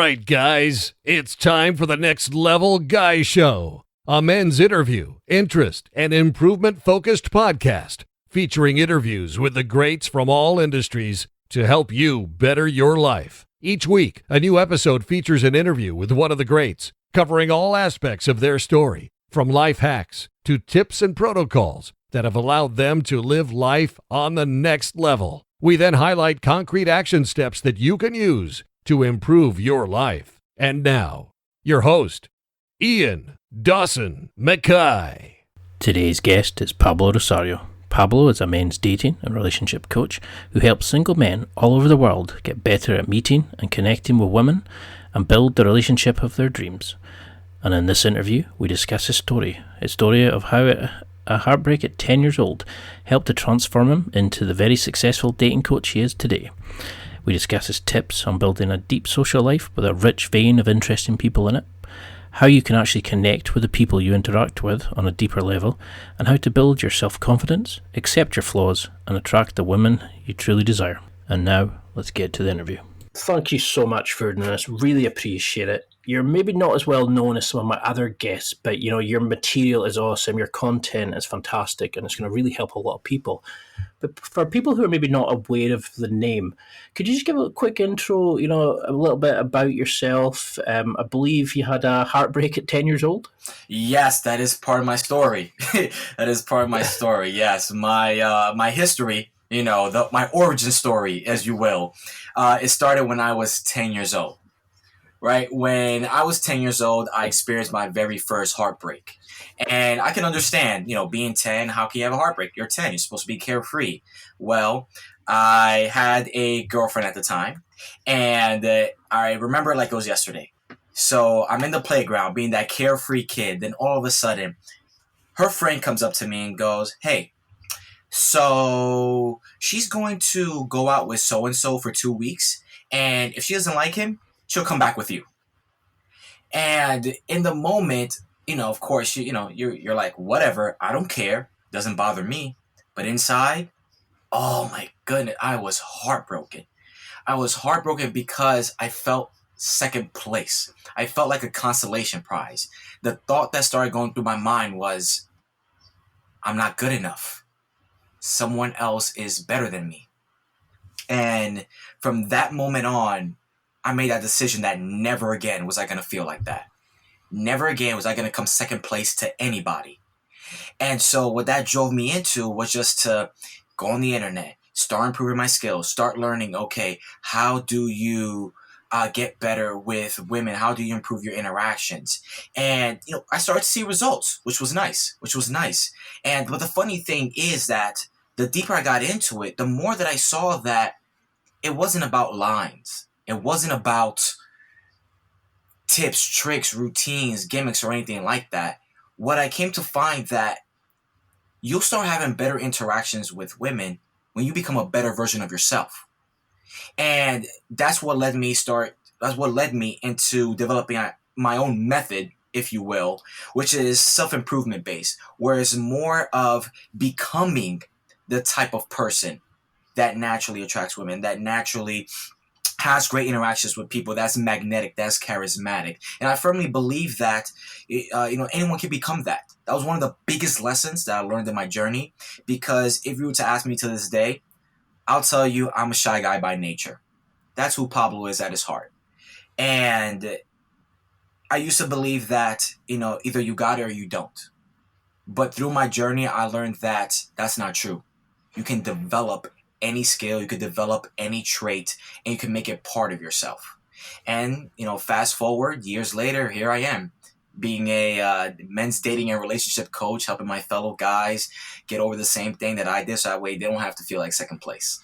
right, guys, it's time for the Next Level Guy Show, a men's interview, interest, and improvement-focused podcast featuring interviews with the greats from all industries to help you better your life. Each week, a new episode features an interview with one of the greats, covering all aspects of their story, from life hacks to tips and protocols that have allowed them to live life on the next level. We then highlight concrete action steps that you can use to improve your life. And now, your host, Ian Dawson Mackay. Today's guest is Pablo Rosario. Pablo is a men's dating and relationship coach who helps single men all over the world get better at meeting and connecting with women and build the relationship of their dreams. And in this interview, we discuss his story of how a heartbreak at 10 years old helped to transform him into the very successful dating coach he is today. We discuss his tips on building a deep social life with a rich vein of interesting people in it, how you can actually connect with the people you interact with on a deeper level, and how to build your self-confidence, accept your flaws, and attract the women you truly desire. And now, let's get to the interview. Thank you so much for doing this. Really appreciate it. You're maybe not as well known as some of my other guests, but your material is awesome, your content is fantastic, and it's going to really help a lot of people. But for people who are maybe not aware of the name, could you just give a quick intro, a little bit about yourself? I believe you had a heartbreak at 10 years old? Yes, that is part of my story. Yes, my history, my origin story, as you will, it started when I was 10 years old. Right? When I was 10 years old, I experienced my very first heartbreak. And I can understand, being 10, how can you have a heartbreak? You're 10, you're supposed to be carefree. Well, I had a girlfriend at the time, and I remember it like it was yesterday. So I'm in the playground being that carefree kid. Then all of a sudden, her friend comes up to me and goes, "Hey, so she's going to go out with so-and-so for 2 weeks. And if she doesn't like him, she'll come back with you." And in the moment, of course, you're like, whatever, I don't care, doesn't bother me. But inside, oh my goodness, I was heartbroken. I was heartbroken because I felt second place. I felt like a consolation prize. The thought that started going through my mind was, I'm not good enough. Someone else is better than me. And from that moment on, I made that decision that never again was I going to feel like that. Never again was I going to come second place to anybody. And so what that drove me into was just to go on the internet, start improving my skills, start learning, okay, how do you get better with women? How do you improve your interactions? And, I started to see results, which was nice. But the funny thing is that the deeper I got into it, the more that I saw that it wasn't about lines. It wasn't about tips, tricks, routines, gimmicks, or anything like that. What I came to find that you'll start having better interactions with women when you become a better version of yourself. And that's what led me into developing my own method, if you will, which is self-improvement based, where it's more of becoming the type of person that naturally attracts women, that naturally has great interactions with people, that's magnetic, that's charismatic. And I firmly believe that, anyone can become that. That was one of the biggest lessons that I learned in my journey, because if you were to ask me to this day, I'll tell you I'm a shy guy by nature. That's who Pablo is at his heart. And I used to believe that, either you got it or you don't. But through my journey, I learned that that's not true. You can develop any skill, you could develop any trait, and you can make it part of yourself. And, fast forward years later, here I am, being a men's dating and relationship coach, helping my fellow guys get over the same thing that I did, so that way they don't have to feel like second place.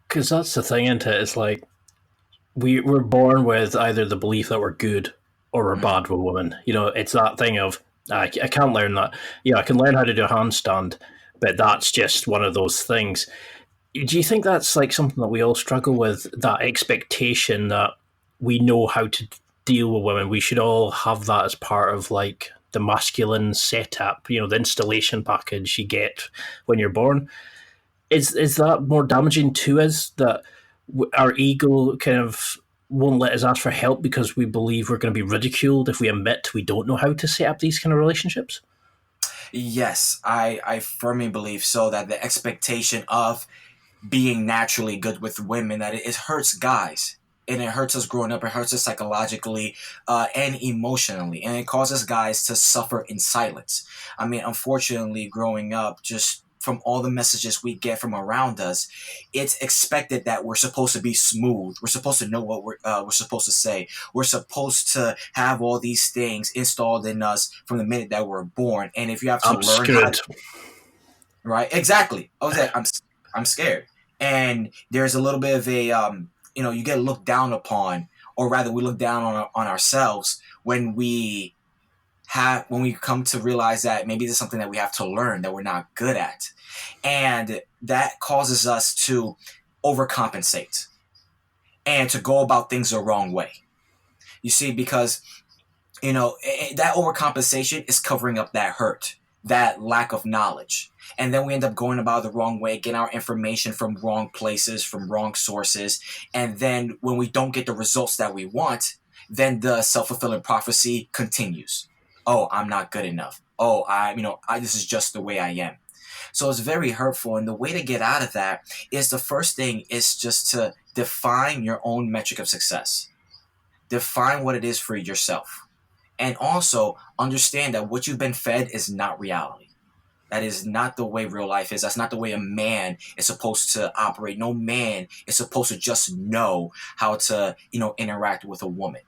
Because that's the thing, isn't it? It's like we're born with either the belief that we're good or we're bad with women. It's that thing of, I can't learn that. I can learn how to do a handstand, but that's just one of those things. Do you think that's like something that we all struggle with, that expectation that we know how to deal with women? We should all have that as part of like the masculine setup, the installation package you get when you're born. Is that more damaging to us, that our ego kind of won't let us ask for help because we believe we're going to be ridiculed if we admit we don't know how to set up these kind of relationships? Yes, I firmly believe so, that the expectation of being naturally good with women, that it hurts guys, and it hurts us growing up. It hurts us psychologically and emotionally, and it causes guys to suffer in silence. I mean, unfortunately, growing up, just from all the messages we get from around us, it's expected that we're supposed to be smooth. We're supposed to know what we're supposed to say. We're supposed to have all these things installed in us from the minute that we're born. And if you have to I'm learn how screwed. to, right? Exactly. I was like, I'm scared, and there's a little bit of a you get looked down upon, or rather, we look down on ourselves when we come to realize that maybe there's something that we have to learn that we're not good at, and that causes us to overcompensate and to go about things the wrong way. You see, because that overcompensation is covering up that hurt, that lack of knowledge. And then we end up going about it the wrong way, getting our information from wrong places, from wrong sources. And then when we don't get the results that we want, then the self-fulfilling prophecy continues. Oh, I'm not good enough. Oh, this is just the way I am. So it's very hurtful. And the way to get out of that is, the first thing is just to define your own metric of success. Define what it is for yourself. And also understand that what you've been fed is not reality. That is not the way real life is. That's not the way a man is supposed to operate. No man is supposed to just know how to, interact with a woman.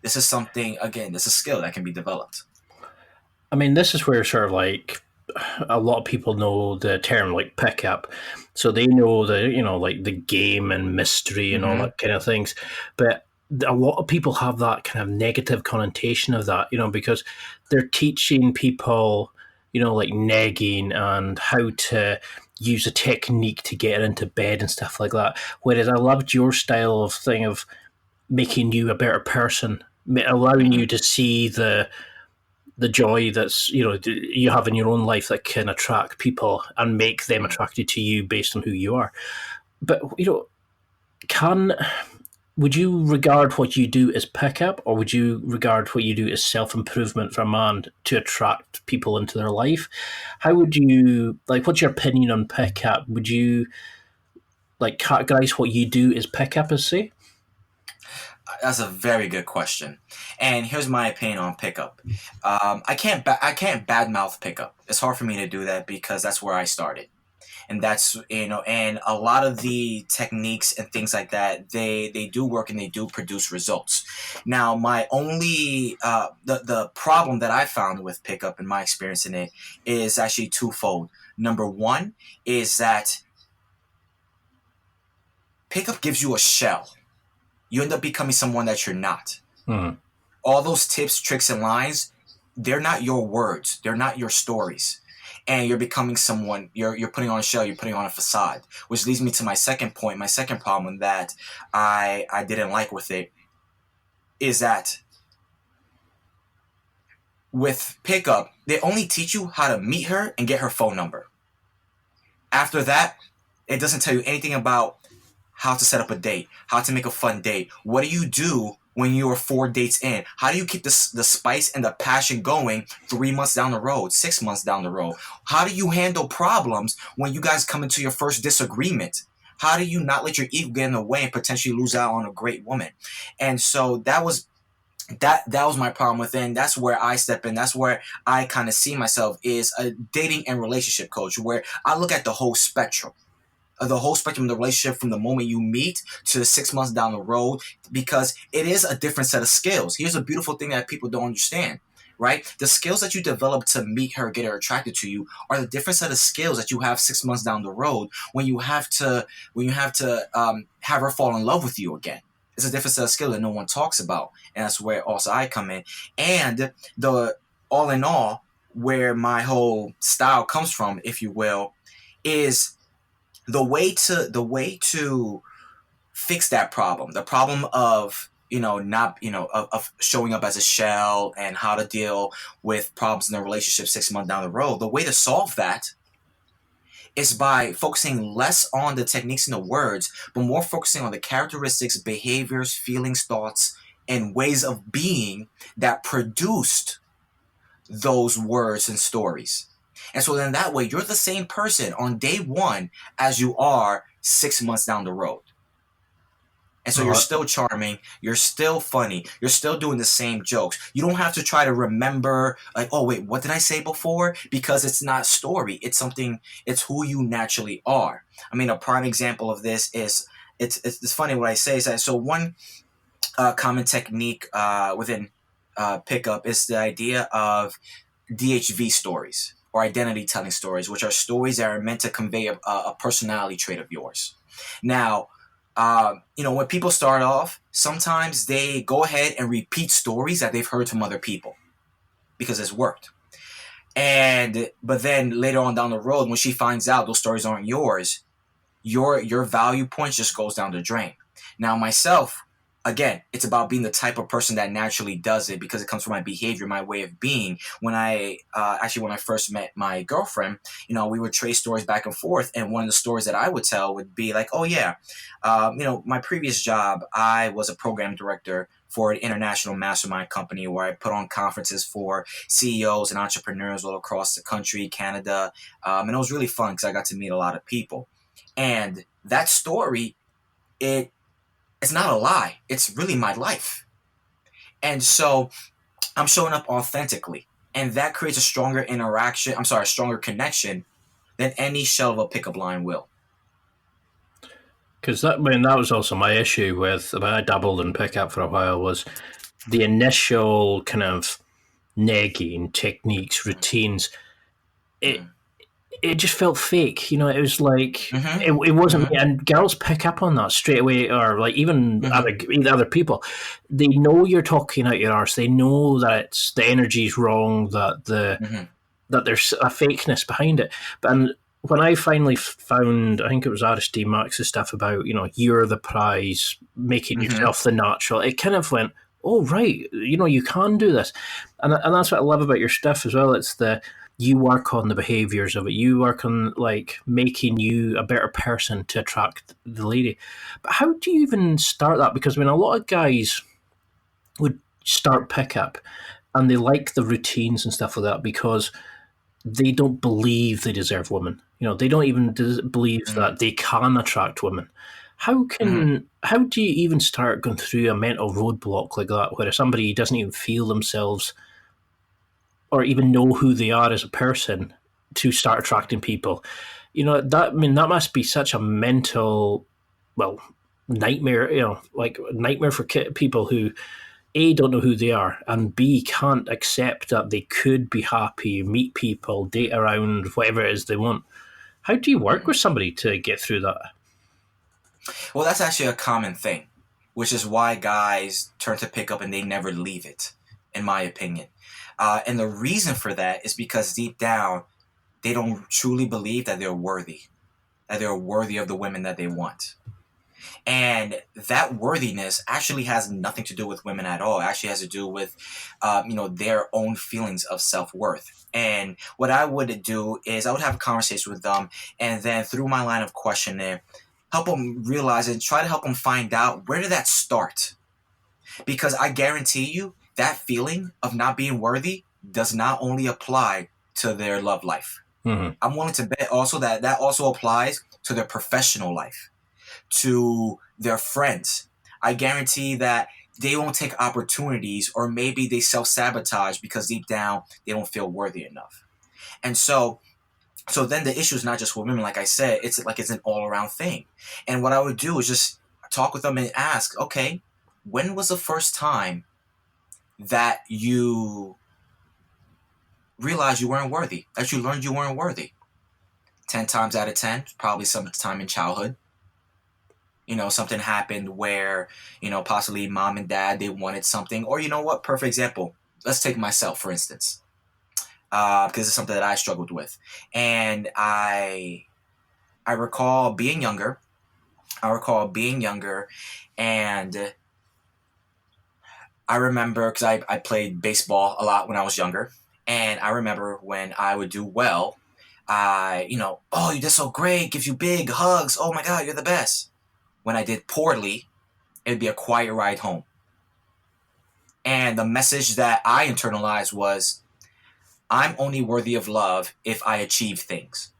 This is something, again, this is a skill that can be developed. I mean, this is where sort of like a lot of people know the term like pickup, so they know like the game and mystery and all that kind of things. But a lot of people have that kind of negative connotation of that, because they're teaching people, like negging and how to use a technique to get into bed and stuff like that. Whereas I loved your style of making you a better person, allowing you to see the joy that's you have in your own life that can attract people and make them attracted to you based on who you are. But would you regard what you do as pickup, or would you regard what you do as self-improvement for a man to attract people into their life? How would you, like, what's your opinion on pickup? Would you, like, categorize what you do as pickup as, say? That's a very good question. And here's my opinion on pickup. I can't badmouth pickup. It's hard for me to do that because that's where I started. And that's, and a lot of the techniques and things like that, they do work and they do produce results. Now, my only, the problem that I found with pickup and my experience in it is actually twofold. Number one is that pickup gives you a shell. You end up becoming someone that you're not. Mm-hmm. All those tips, tricks, and lines, they're not your words. They're not your stories. And you're becoming someone, you're putting on a shell, you're putting on a facade, which leads me to my second point. My second problem that I didn't like with it is that with pickup, they only teach you how to meet her and get her phone number. After that, it doesn't tell you anything about how to set up a date, how to make a fun date. What do you do when you're 4 dates in? How do you keep the spice and the passion going 3 months down the road, 6 months down the road? How do you handle problems when you guys come into your first disagreement? How do you not let your ego get in the way and potentially lose out on a great woman? And so that was my problem with it. And that's where I step in. That's where I kind of see myself, is a dating and relationship coach, where I look at the whole spectrum of the relationship, from the moment you meet to 6 months down the road, because it is a different set of skills. Here's a beautiful thing that people don't understand, right? The skills that you develop to meet her, get her attracted to you, are the different set of skills that you have 6 months down the road when you have to have her fall in love with you again. It's a different set of skills that no one talks about, and that's where also I come in. And the all in all, where my whole style comes from, if you will, is the way to fix that problem, the problem of of showing up as a shell, and how to deal with problems in a relationship 6 months down the road. The way to solve that is by focusing less on the techniques and the words, but more focusing on the characteristics, behaviors, feelings, thoughts, and ways of being that produced those words and stories. And so then that way, you're the same person on day one as you are 6 months down the road. And so you're still charming, you're still funny, you're still doing the same jokes. You don't have to try to remember, like, oh, wait, what did I say before? Because it's not story. It's something, it's who you naturally are. I mean, a prime example of this is, it's funny what I say is that, so one common technique within pickup is the idea of DHV stories or identity telling stories, which are stories that are meant to convey a personality trait of yours. Now, when people start off, sometimes they go ahead and repeat stories that they've heard from other people because it's worked. But then later on down the road, when she finds out those stories aren't yours, your value points just goes down the drain. Now, myself, again, it's about being the type of person that naturally does it because it comes from my behavior, my way of being. When I first met my girlfriend, we would trade stories back and forth. And one of the stories that I would tell would be like, oh yeah, my previous job, I was a program director for an international mastermind company where I put on conferences for CEOs and entrepreneurs all across the country, Canada. And it was really fun because I got to meet a lot of people. And that story, it's not a lie. It's really my life. And so I'm showing up authentically. And that creates a stronger connection than any shell of a pickup line will. Because that was also my issue with, I dabbled in pickup for a while, was the initial kind of negging techniques, routines. It just felt fake, it was like it wasn't me. And girls pick up on that straight away, or like even other people. They know you're talking out your arse. They know that the energy's wrong, that that there's a fakeness behind it. And when I finally found, I think it was Aristide Marx's stuff about, you're the prize, making yourself the natural, it kind of went, oh right, you can do this. And that's what I love about your stuff as well. It's you work on the behaviors of it. You work on like making you a better person to attract the lady. But how do you even start that? Because a lot of guys would start pickup and they like the routines and stuff like that because they don't believe they deserve women. They don't even believe that they can attract women. How do you even start going through a mental roadblock like that, where somebody doesn't even feel themselves or even know who they are as a person to start attracting people? That must be such a mental, nightmare. Nightmare for people who A, don't know who they are, and B, can't accept that they could be happy, meet people, date around, whatever it is they want. How do you work with somebody to get through that? Well, that's actually a common thing, which is why guys turn to pickup and they never leave it, in my opinion. And the reason for that is because deep down, they don't truly believe that they're worthy of the women that they want. And that worthiness actually has nothing to do with women at all. It actually has to do with, their own feelings of self-worth. And what I would do is I would have a conversation with them, and then through my line of questioning, help them realize and try to help them find out, where did that start? Because I guarantee you that feeling of not being worthy does not only apply to their love life. I'm willing to bet also that also applies to their professional life, to their friends. I guarantee that they won't take opportunities, or maybe they self-sabotage because deep down they don't feel worthy enough. And so then the issue is not just with women, like I said, it's an all-around thing. And what I would do is just talk with them and ask, okay, when was the first time that you realized you weren't worthy, that you learned you weren't worthy? 10 times out of 10, probably sometime in childhood. Something happened where, possibly mom and dad, they wanted something. Or perfect example. Let's take myself, for instance, because it's something that I struggled with. And I recall being younger. And I remember, because I played baseball a lot when I was younger. And I remember when I would do well, oh, you did so great, gives you big hugs. Oh my God, you're the best. When I did poorly, it'd be a quiet ride home. And the message that I internalized was, I'm only worthy of love if I achieve things.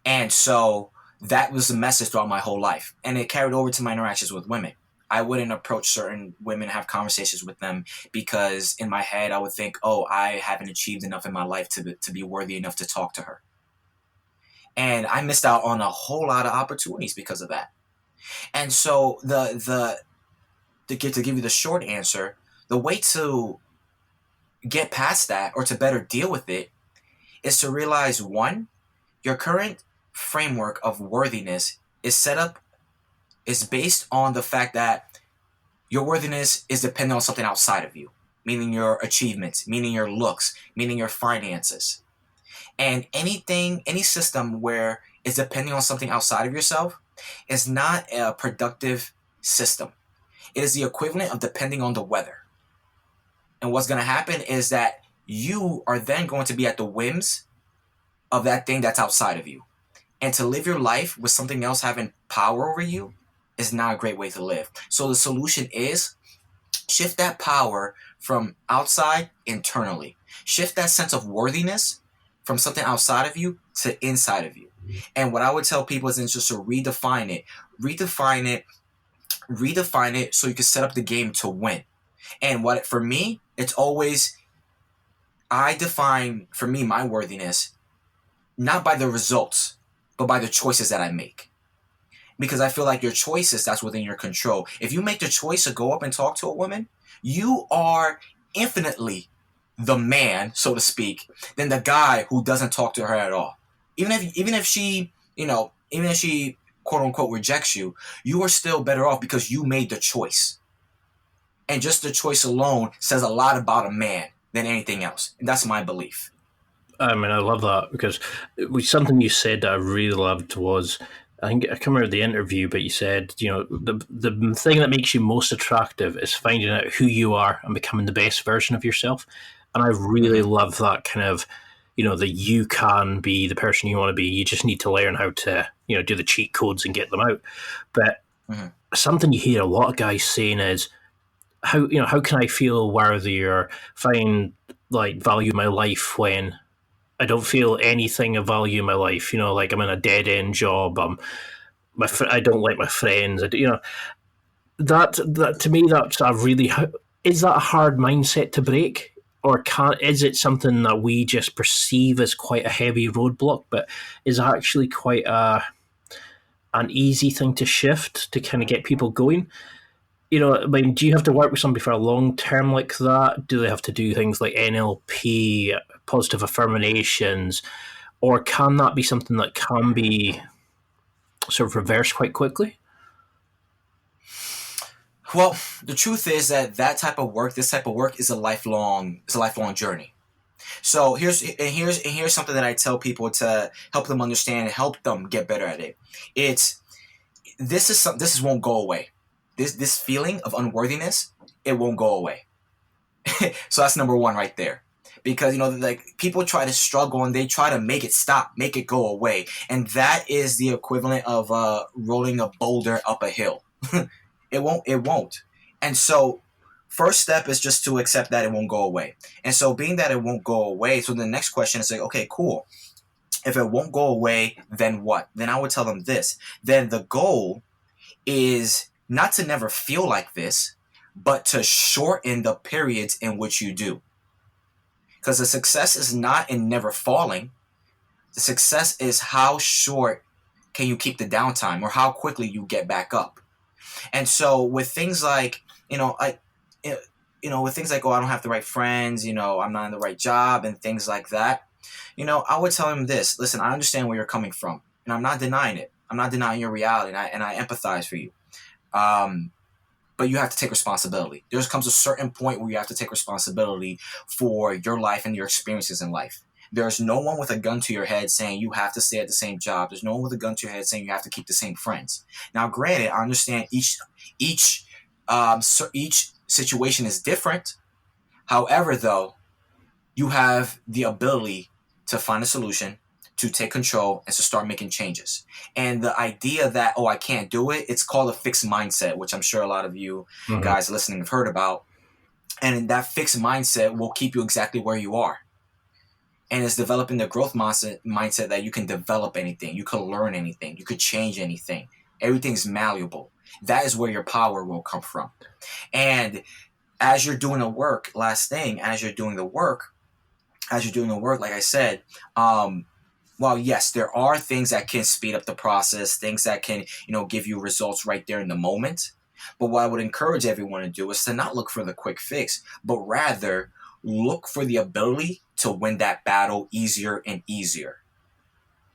And so that was the message throughout my whole life. And it carried over to my interactions with women. I wouldn't approach certain women, have conversations with them, because in my head I would think, oh, I haven't achieved enough in my life to be worthy enough to talk to her. And I missed out on a whole lot of opportunities because of that. And so to give you the short answer, the way to get past that or to better deal with it is to realize, one, your current framework of worthiness is based on the fact that your worthiness is dependent on something outside of you, meaning your achievements, meaning your looks, meaning your finances. And any system where it's depending on something outside of yourself is not a productive system. It is the equivalent of depending on the weather. And what's going to happen is that you are then going to be at the whims of that thing that's outside of you. And to live your life with something else having power over you is not a great way to live. So the solution is shift that power from outside internally. Shift that sense of worthiness from something outside of you to inside of you. And what I would tell people is just to redefine it so you can set up the game to win. And for me, it's always, I define, for me, my worthiness, not by the results, but by the choices that I make. Because I feel like your choices, that's within your control. If you make the choice to go up and talk to a woman, you are infinitely the man, so to speak, than the guy who doesn't talk to her at all. Even if she quote unquote rejects you, you are still better off because you made the choice. And just the choice alone says a lot about a man than anything else. And that's my belief. I mean, I love that, because something you said that I really loved was, I think I can't remember the interview, but you said, the thing that makes you most attractive is finding out who you are and becoming the best version of yourself. And I really love that kind of, that you can be the person you want to be. You just need to learn how to, do the cheat codes and get them out. But something you hear a lot of guys saying is, how can I feel worthy or find value in my life when I don't feel anything of value in my life? Like I'm in a dead end job. I don't like my friends. That to me, that's a really, is that a hard mindset to break, or is it something that we just perceive as quite a heavy roadblock, but is actually quite an easy thing to shift to kind of get people going? I mean, do you have to work with somebody for a long term like that? Do they have to do things like NLP, positive affirmations, or can that be something that can be sort of reversed quite quickly? Well, the truth is that this type of work is a lifelong journey. So here's something that I tell people to help them understand and help them get better at it. This won't go away. This feeling of unworthiness, it won't go away. So that's number one right there. Because, people try to struggle and they try to make it stop, make it go away. And that is the equivalent of rolling a boulder up a hill. It won't. And so first step is just to accept that it won't go away. And so being that it won't go away, so the next question is okay, cool. If it won't go away, then what? Then I would tell them this. Then the goal is not to never feel like this, but to shorten the periods in which you do. Because the success is not in never falling. The success is how short can you keep the downtime, or how quickly you get back up. And so with things like, with things like, oh, I don't have the right friends, I'm not in the right job and things like that, I would tell him this: listen, I understand where you're coming from, and I'm not denying it. I'm not denying your reality, and I empathize for you. But you have to take responsibility. There comes a certain point where you have to take responsibility for your life and your experiences in life. There's no one with a gun to your head saying you have to stay at the same job. There's no one with a gun to your head saying you have to keep the same friends. Now, granted, I understand each situation is different. However, though, you have the ability to find a solution, to take control, and to start making changes. And the idea that, oh, I can't do it, it's called a fixed mindset, which I'm sure a lot of you guys listening have heard about. And that fixed mindset will keep you exactly where you are. And it's developing the growth mindset that you can develop anything, you can learn anything, you could change anything. Everything's malleable. That is where your power will come from. And as you're doing the work, as you're doing the work, like I said, well, yes, there are things that can speed up the process, things that can, give you results right there in the moment. But what I would encourage everyone to do is to not look for the quick fix, but rather look for the ability to win that battle easier and easier.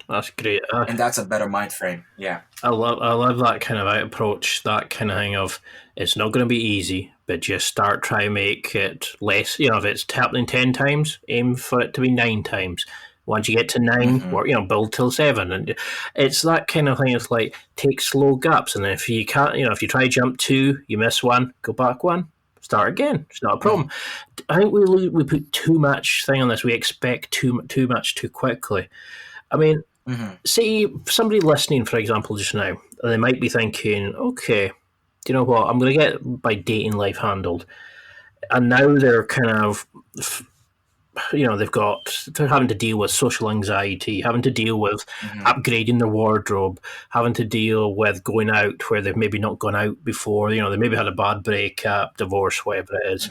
That's great. And that's a better mind frame. Yeah. I love that kind of approach, that kind of thing of it's not going to be easy, but just start trying to make it less. If it's happening 10 times, aim for it to be 9 times. Once you get to 9, build till 7. And it's that kind of thing. It's like take slow gaps. And if you can't, if you try to jump 2, you miss 1, go back 1, start again. It's not a problem. I think we put too much thing on this. We expect too much too quickly. I mean, see somebody listening, for example, just now, they might be thinking, okay, do you know what? I'm going to get my dating life handled. And now they're kind of, they're having to deal with social anxiety, having to deal with upgrading their wardrobe, having to deal with going out where they've maybe not gone out before. They maybe had a bad breakup, divorce, whatever it is.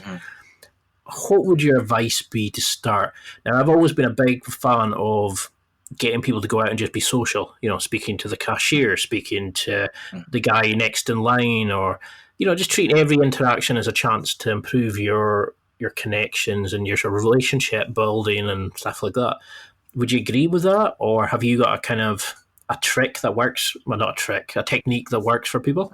What would your advice be to start? Now, I've always been a big fan of getting people to go out and just be social, speaking to the cashier, speaking to the guy next in line, or, just treating every interaction as a chance to improve your connections and your sort of relationship building and stuff like that. Would you agree with that? Or have you got a kind of a trick that works? Well, not a trick, a technique that works for people?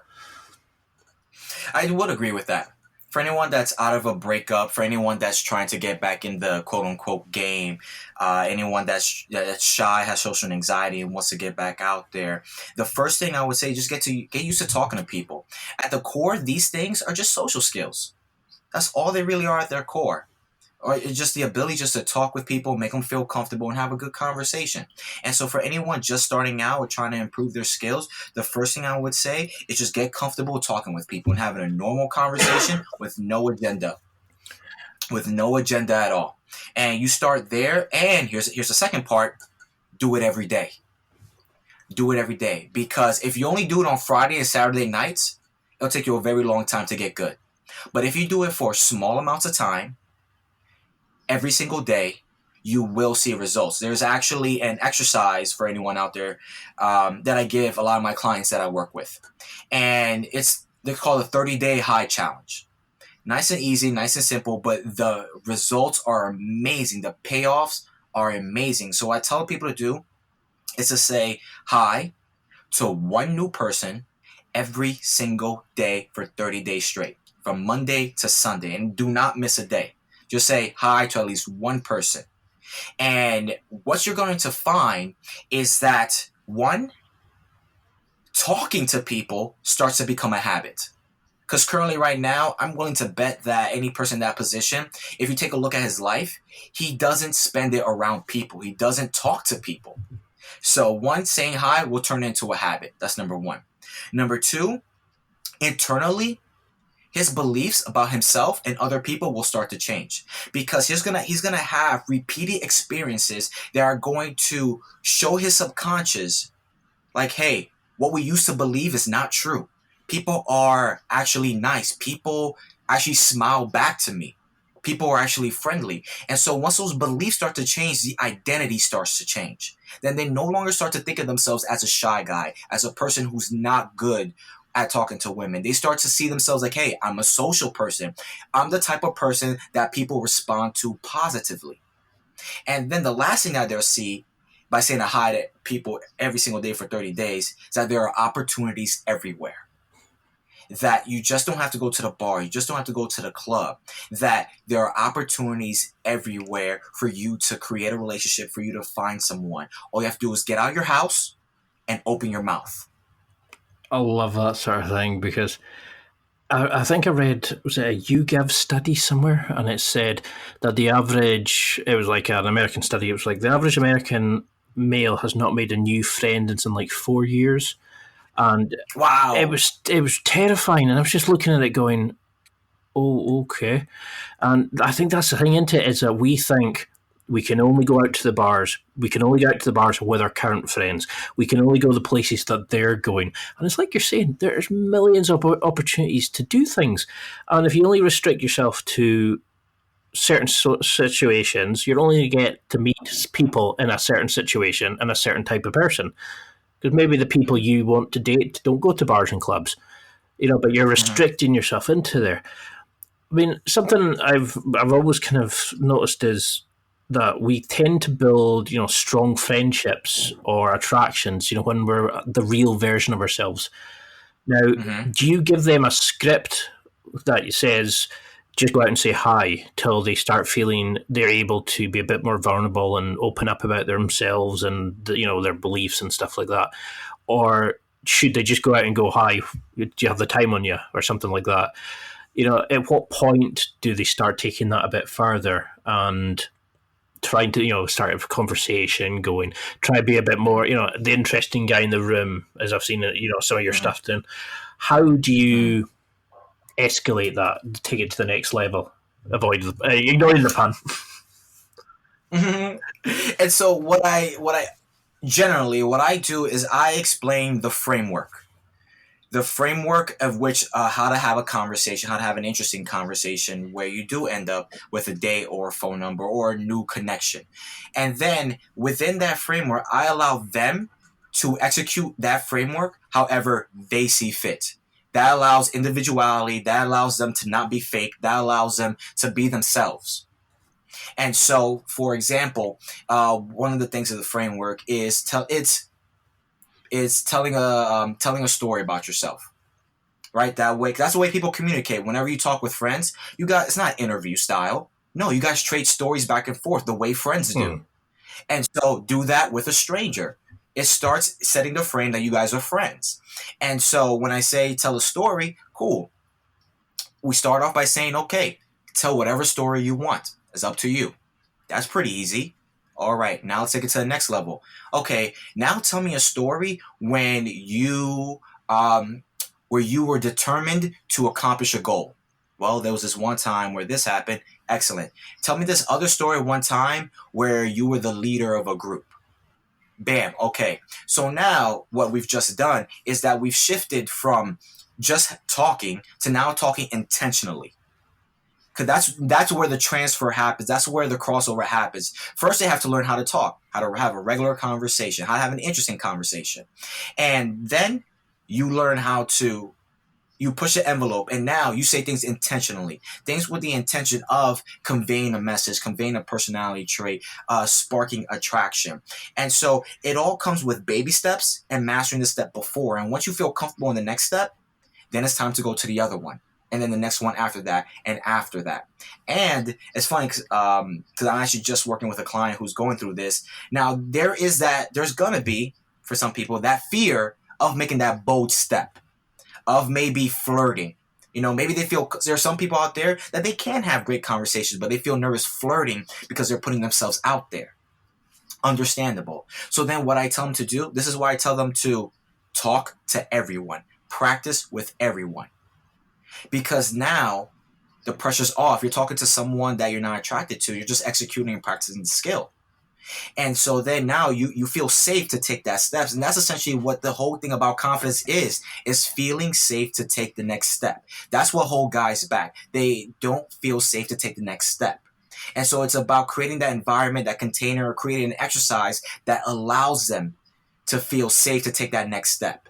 I would agree with that. For anyone that's out of a breakup, for anyone that's trying to get back in the quote-unquote game, anyone that's shy, has social anxiety, and wants to get back out there, the first thing I would say, just get used to talking to people. At the core, these things are just social skills. That's all they really are at their core. Or it's just the ability just to talk with people, make them feel comfortable, and have a good conversation. And so for anyone just starting out or trying to improve their skills, the first thing I would say is just get comfortable talking with people and having a normal conversation with no agenda. With no agenda at all. And you start there, and here's the second part, do it every day. Do it every day. Because if you only do it on Friday and Saturday nights, it'll take you a very long time to get good. But if you do it for small amounts of time, every single day, you will see results. There's actually an exercise for anyone out there that I give a lot of my clients that I work with. And they're called the 30-day high challenge. Nice and easy, nice and simple, but the results are amazing. The payoffs are amazing. So what I tell people to do is to say hi to one new person every single day for 30 days straight, from Monday to Sunday, and do not miss a day. Just say hi to at least one person. And what you're going to find is that, one, talking to people starts to become a habit. Because currently right now, I'm willing to bet that any person in that position, if you take a look at his life, he doesn't spend it around people. He doesn't talk to people. So one, saying hi will turn into a habit. That's number one. Number two, internally, his beliefs about himself and other people will start to change, because he's gonna have repeated experiences that are going to show his subconscious, like, hey, what we used to believe is not true. People are actually nice. People actually smile back to me. People are actually friendly. And so once those beliefs start to change, the identity starts to change. Then they no longer start to think of themselves as a shy guy, as a person who's not good at talking to women. They start to see themselves like, hey, I'm a social person. I'm the type of person that people respond to positively. And then the last thing that they'll see by saying a hi to people every single day for 30 days is that there are opportunities everywhere. That you just don't have to go to the bar. You just don't have to go to the club. That there are opportunities everywhere for you to create a relationship, for you to find someone. All you have to do is get out of your house and open your mouth. I love that sort of thing, because I think I read, was it a YouGov study somewhere, and it said that the average, it was like an American study, it was like the average American male has not made a new friend in like 4 years, and it Wow. was terrifying. And I was just looking at it, going, "Oh, okay." And I think that's the thing into it, is that we think we can only go out to the bars. We can only go out to the bars with our current friends. We can only go to the places that they're going. And it's like you're saying, there's millions of opportunities to do things. And if you only restrict yourself to certain situations, you're only going to get to meet people in a certain situation and a certain type of person. Because maybe the people you want to date don't go to bars and clubs, but you're Mm-hmm. restricting yourself into there. I mean, something I've always kind of noticed is that we tend to build, strong friendships or attractions, when we're the real version of ourselves. Now, Mm-hmm. do you give them a script that says just go out and say hi till they start feeling they're able to be a bit more vulnerable and open up about themselves and their beliefs and stuff like that, or should they just go out and go hi? Do you have the time on you or something like that? At what point do they start taking that a bit further and trying to, start a conversation going, try to be a bit more, the interesting guy in the room, as I've seen, some of your Mm-hmm. stuff doing. How do Mm-hmm. you escalate that, take it to the next level? Avoid ignoring the pun. Mm-hmm. And so what I do is I explain the framework of which how to have a conversation, how to have an interesting conversation where you do end up with a date or a phone number or a new connection. And then within that framework, I allow them to execute that framework however they see fit. That allows individuality, that allows them to not be fake, that allows them to be themselves. And so, for example, one of the things of the framework is telling a story about yourself, right? That way, that's the way people communicate. Whenever you talk with friends, it's not interview style. No, you guys trade stories back and forth the way friends do. And so do that with a stranger. It starts setting the frame that you guys are friends. And so when I say tell a story, cool. We start off by saying, okay, tell whatever story you want. It's up to you. That's pretty easy. All right, now let's take it to the next level. Okay, now tell me a story where you were determined to accomplish a goal. Well, there was this one time where this happened. Excellent. Tell me this other story one time where you were the leader of a group. Bam. Okay. So now what we've just done is that we've shifted from just talking to now talking intentionally. Because that's where the transfer happens. That's where the crossover happens. First, they have to learn how to talk, how to have a regular conversation, how to have an interesting conversation, and then you learn how to you push the envelope, and now you say things intentionally, things with the intention of conveying a message, conveying a personality trait, sparking attraction. And so it all comes with baby steps and mastering the step before. And once you feel comfortable in the next step, then it's time to go to the other one, and then the next one after that, and after that. And it's funny because I'm actually just working with a client who's going through this. Now there's gonna be, for some people, that fear of making that bold step, of maybe flirting. Maybe they feel, there are some people out there that they can have great conversations, but they feel nervous flirting because they're putting themselves out there. Understandable. So then what I tell them to do, this is why I tell them to talk to everyone, practice with everyone. Because now the pressure's off. You're talking to someone that you're not attracted to. You're just executing and practicing the skill. And so then now you feel safe to take that steps. And that's essentially what the whole thing about confidence is feeling safe to take the next step. That's what hold guys back. They don't feel safe to take the next step. And so it's about creating that environment, that container, or creating an exercise that allows them to feel safe to take that next step.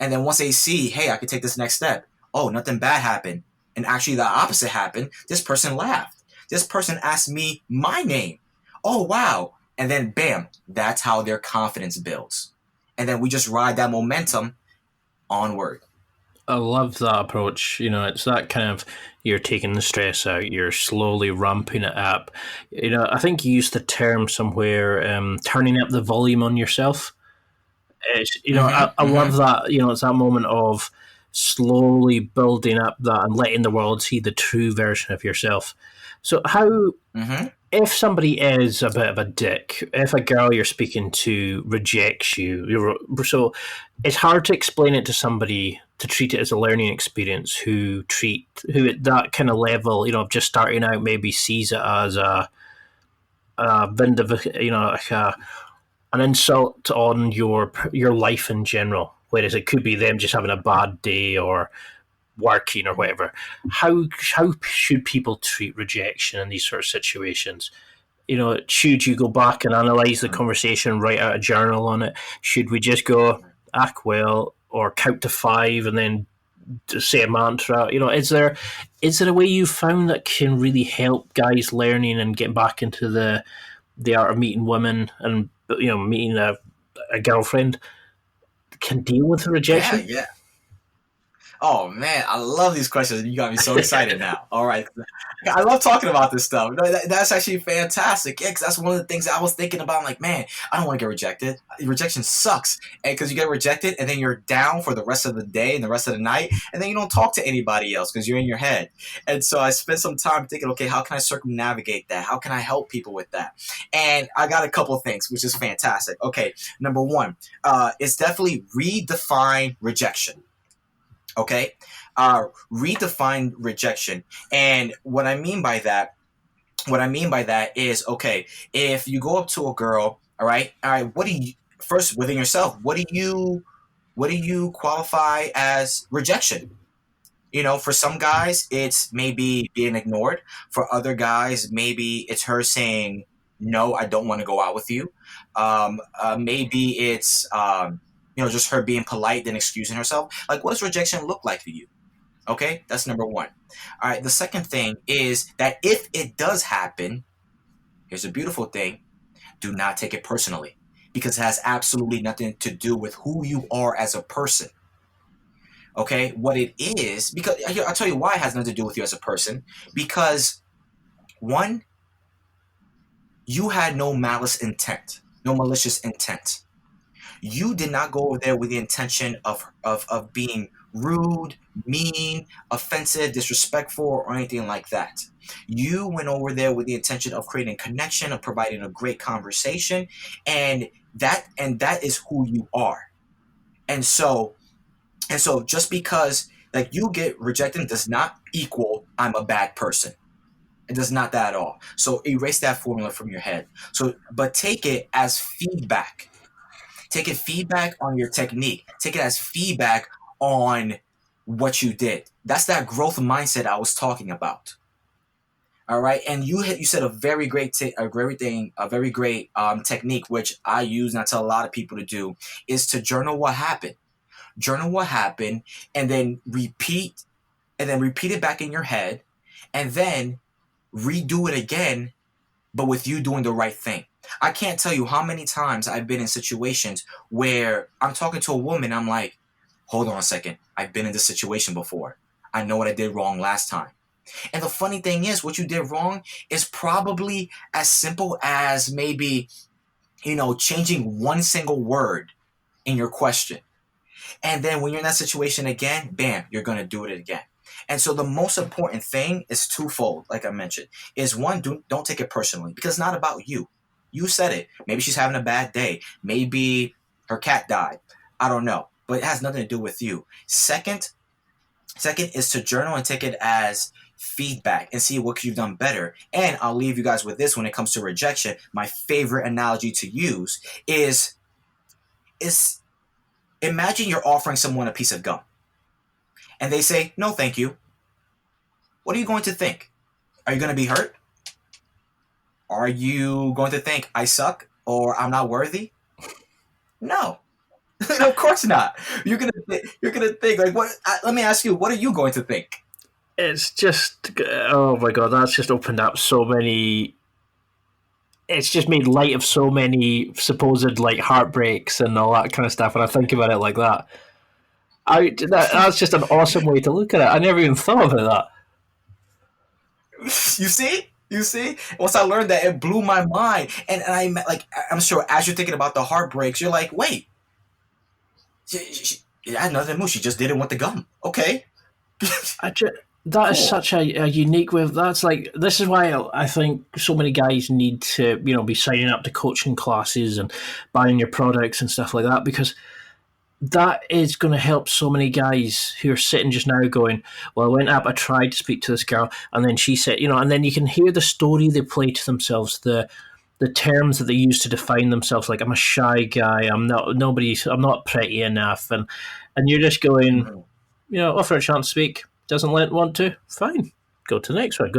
And then once they see, hey, I can take this next step. Oh, nothing bad happened. And actually the opposite happened. This person laughed. This person asked me my name. Oh, wow. And then bam, that's how their confidence builds. And then we just ride that momentum onward. I love that approach. It's that kind of, you're taking the stress out, you're slowly ramping it up. I think you used the term somewhere, turning up the volume on yourself. It's, Mm-hmm. I love Mm-hmm. that. It's that moment of slowly building up that and letting the world see the true version of yourself. So how, Mm-hmm. if somebody is a bit of a dick, if a girl you're speaking to rejects you, so it's hard to explain it to somebody to treat it as a learning experience who at that kind of level, of just starting out, maybe sees it as like an insult on your life in general, whereas it could be them just having a bad day or working or whatever. How should people treat rejection in these sort of situations? Should you go back and analyze the conversation, write out a journal on it? Should we just go, well, or count to 5 and then say a mantra? Is there a way you found that can really help guys learning and getting back into the art of meeting women and meeting a girlfriend can deal with Yeah, rejection? yeah. Oh man, I love these questions. You got me so excited now. All right, I love talking about this stuff. No, that's actually fantastic. Yeah, because that's one of the things I was thinking about. I'm like, man, I don't want to get rejected. Rejection sucks, and because you get rejected, and then you're down for the rest of the day and the rest of the night, and then you don't talk to anybody else because you're in your head. And so I spent some time thinking, okay, how can I circumnavigate that? How can I help people with that? And I got a couple of things, which is fantastic. Okay, number one, it's definitely redefine rejection. Okay, redefine rejection, and what I mean by that is, okay, if you go up to a girl, all right, what do you first within yourself? What do you qualify as rejection? For some guys, it's maybe being ignored. For other guys, maybe it's her saying, "No, I don't want to go out with you." Maybe it's just her being polite, then excusing herself. Like, what does rejection look like to you? Okay, that's number one. All right, the second thing is that if it does happen, here's a beautiful thing: do not take it personally, because it has absolutely nothing to do with who you are as a person. Okay, what it is, because I'll tell you why it has nothing to do with you as a person. Because one, you had no malice intent, no malicious intent. You did not go over there with the intention of being rude, mean, offensive, disrespectful, or anything like that. You went over there with the intention of creating connection, of providing a great conversation, and that is who you are. And so just because like you get rejected does not equal I'm a bad person. It does not that at all. So erase that formula from your head. So but take it as feedback. Take it feedback on your technique. Take it as feedback on what you did. That's that growth mindset I was talking about. All right, and you said a very great a very great technique, which I use and I tell a lot of people to do, is to journal what happened. Journal what happened, and then repeat it back in your head, and then redo it again, but with you doing the right thing. I can't tell you how many times I've been in situations where I'm talking to a woman, I'm like, hold on a second, I've been in this situation before. I know what I did wrong last time. And the funny thing is, what you did wrong is probably as simple as maybe, changing one single word in your question. And then when you're in that situation again, bam, you're going to do it again. And so the most important thing is twofold, like I mentioned, is one, don't take it personally, because it's not about you. You said it. Maybe she's having a bad day. Maybe her cat died. I don't know. But it has nothing to do with you. Second is to journal and take it as feedback and see what you've done better. And I'll leave you guys with this when it comes to rejection. My favorite analogy to use is imagine you're offering someone a piece of gum and they say, no, thank you. What are you going to think? Are you going to be hurt? Are you going to think I suck or I'm not worthy? No. Of course not. You're gonna think like what? Let me ask you. What are you going to think? It's just, oh my god, that's just opened up so many. It's just made light of so many supposed like heartbreaks and all that kind of stuff. When I think about it like that, that's just an awesome way to look at it. I never even thought about You see? You see? Once I learned that, it blew my mind. And I'm sure as you're thinking about the heartbreaks, you're like, wait, Yeah, nothing moved. She just didn't want the gum. Okay. That is such a unique way. That's like, this is why I think so many guys need to, be signing up to coaching classes and buying your products and stuff like that, because that is going to help so many guys who are sitting just now going, well, I went up, I tried to speak to this girl, and then she said, and then you can hear the story they play to themselves, the terms that they use to define themselves, like, I'm a shy guy, I'm not pretty enough, and you're just going, offer a chance to speak, doesn't want to, fine. Go to the next one.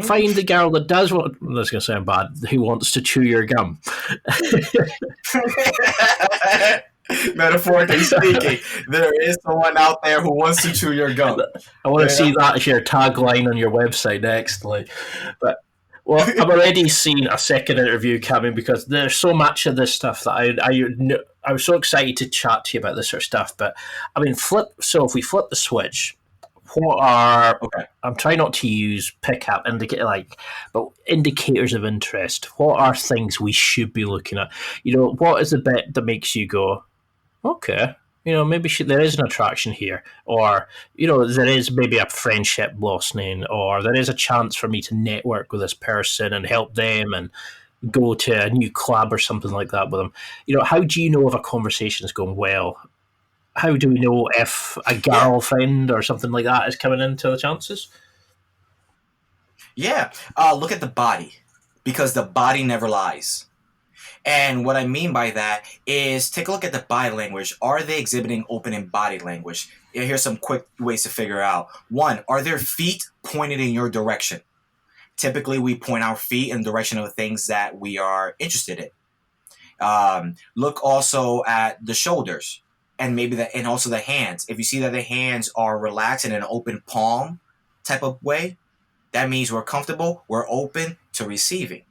Find the girl that does want. That's going to sound bad. Who wants to chew your gum? Metaphorically speaking, there is someone out there who wants to chew your gum. I want to see that as your tagline on your website next. But I've already seen a second interview coming, because there's so much of this stuff that I was so excited to chat to you about this sort of stuff. But I mean, if we flip the switch, I'm trying not to use pickup but indicators of interest. What are things we should be looking at? What is the bit that makes you go, okay, maybe there is an attraction here, or there is maybe a friendship blossoming, or there is a chance for me to network with this person and help them and go to a new club or something like that with them. How do you know if a conversation is going well? How do we know if a girlfriend or something like that is coming into the chances? Yeah, look at the body, because the body never lies. And what I mean by that is, take a look at the body language. Are they exhibiting open body language? Here's some quick ways to figure out. One, are their feet pointed in your direction? Typically, we point our feet in the direction of things that we are interested in. Look also at the shoulders. And and also the hands. If you see that the hands are relaxed in an open palm type of way, that means we're comfortable, we're open to receiving.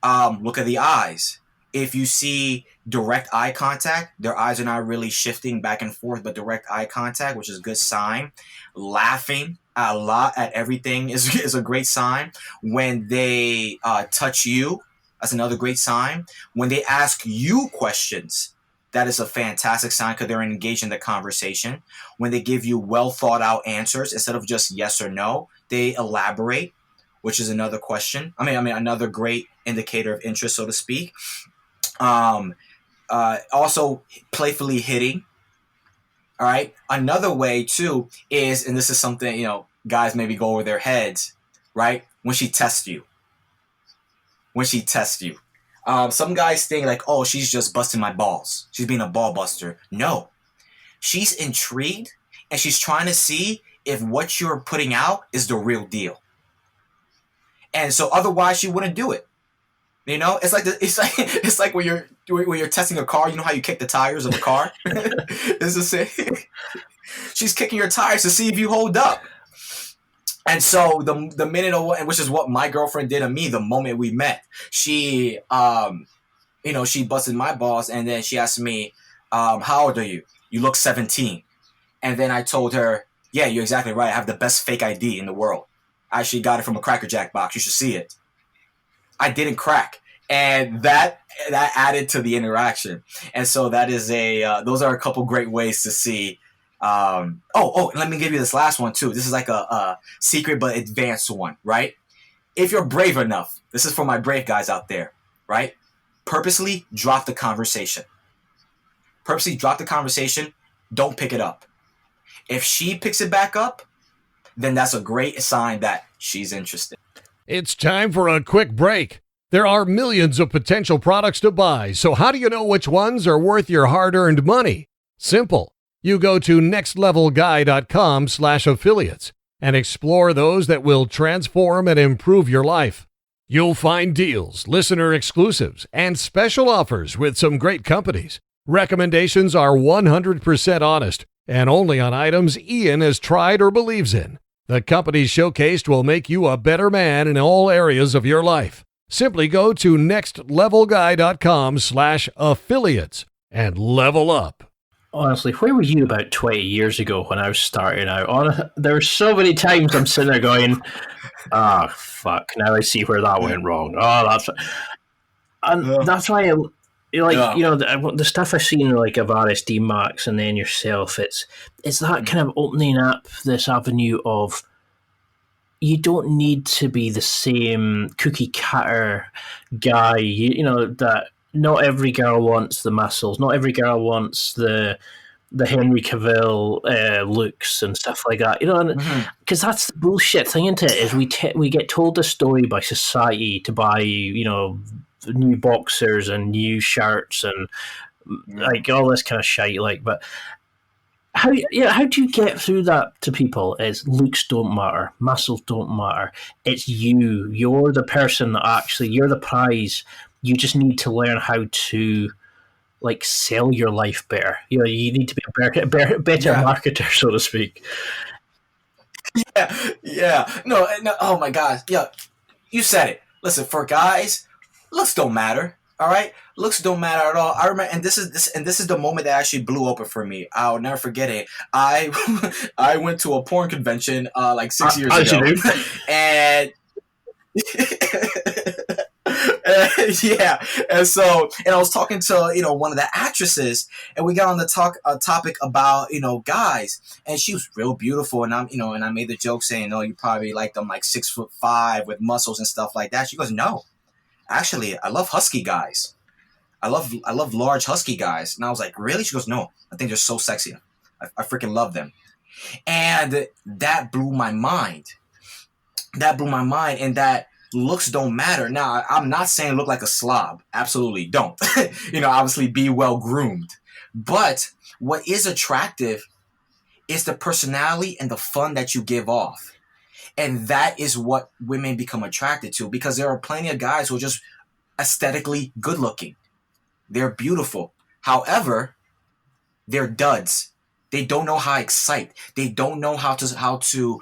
Look at the eyes. If you see direct eye contact, their eyes are not really shifting back and forth, but direct eye contact, which is a good sign. Laughing a lot at everything is a great sign. When they touch you, that's another great sign. When they ask you questions, that is a fantastic sign, because they're engaged in the conversation. When they give you well thought out answers instead of just yes or no, they elaborate, which is another question. Another great indicator of interest, so to speak. Also playfully hitting. All right. Another way too is, and this is something, guys maybe go over their heads, right? When she tests you. Some guys think like, oh, she's just busting my balls. She's being a ball buster. No, she's intrigued, and she's trying to see if what you're putting out is the real deal. And so otherwise she wouldn't do it. It's like when you're testing a car, you know how you kick the tires of the car? It's the same. She's kicking your tires to see if you hold up. And so the minute, which is what my girlfriend did to me the moment we met, she busted my balls, and then she asked me, how old are you? You look 17. And then I told her, yeah, you're exactly right. I have the best fake ID in the world. I actually got it from a Cracker Jack box. You should see it. I didn't crack. And that added to the interaction. And so that is those are a couple great ways to see. Let me give you this last one too. This is like a secret but advanced one, right? If you're brave enough, this is for my brave guys out there, right? Purposely drop the conversation. Don't pick it up. If she picks it back up, then that's a great sign that she's interested. It's time for a quick break. There are millions of potential products to buy, so how do you know which ones are worth your hard-earned money? Simple. You go to nextlevelguy.com/affiliates and explore those that will transform and improve your life. You'll find deals, listener exclusives, and special offers with some great companies. Recommendations are 100% honest and only on items Ian has tried or believes in. The companies showcased will make you a better man in all areas of your life. Simply go to nextlevelguy.com/affiliates and level up. Honestly, where were you about 20 years ago when I was starting out? There were so many times I'm sitting there going, fuck, now I see where that went wrong. That's why like, Yeah. the stuff I've seen, like of RSD Max and then yourself, it's that kind of opening up this avenue of, you don't need to be the same cookie cutter guy. That not every girl wants the muscles, not every girl wants the Henry Cavill looks and stuff like that. Because that's the bullshit thing, isn't it? Is we get told a story by society to buy, new boxers and new shirts and like all this kind of shit. Like, but how do you get through that to people? Is looks don't matter, muscles don't matter. It's you. You're the person that actually, you're the prize. You just need to learn how to like sell your life better. You need to be a better Yeah. marketer, so to speak. Yeah. No. Oh my God. Yeah. You said it. Listen, for guys, looks don't matter. All right, looks don't matter at all. I remember, and this is the moment that actually blew open for me. I'll never forget it. I went to a porn convention like 6 years ago, and yeah, and I was talking to one of the actresses, and we got on the topic about guys, and she was real beautiful, and and I made the joke saying, "Oh, you probably like them like 6'5" with muscles and stuff like that." She goes, "No. Actually, I love husky guys. I love large husky guys." And I was like, "Really?" She goes, "No, I think they're so sexy. I freaking love them." And that blew my mind. And that looks don't matter. Now, I'm not saying look like a slob. Absolutely don't. Obviously be well groomed. But what is attractive is the personality and the fun that you give off. And that is what women become attracted to, because there are plenty of guys who are just aesthetically good looking. They're beautiful. However, they're duds. They don't know how to excite. They don't know how to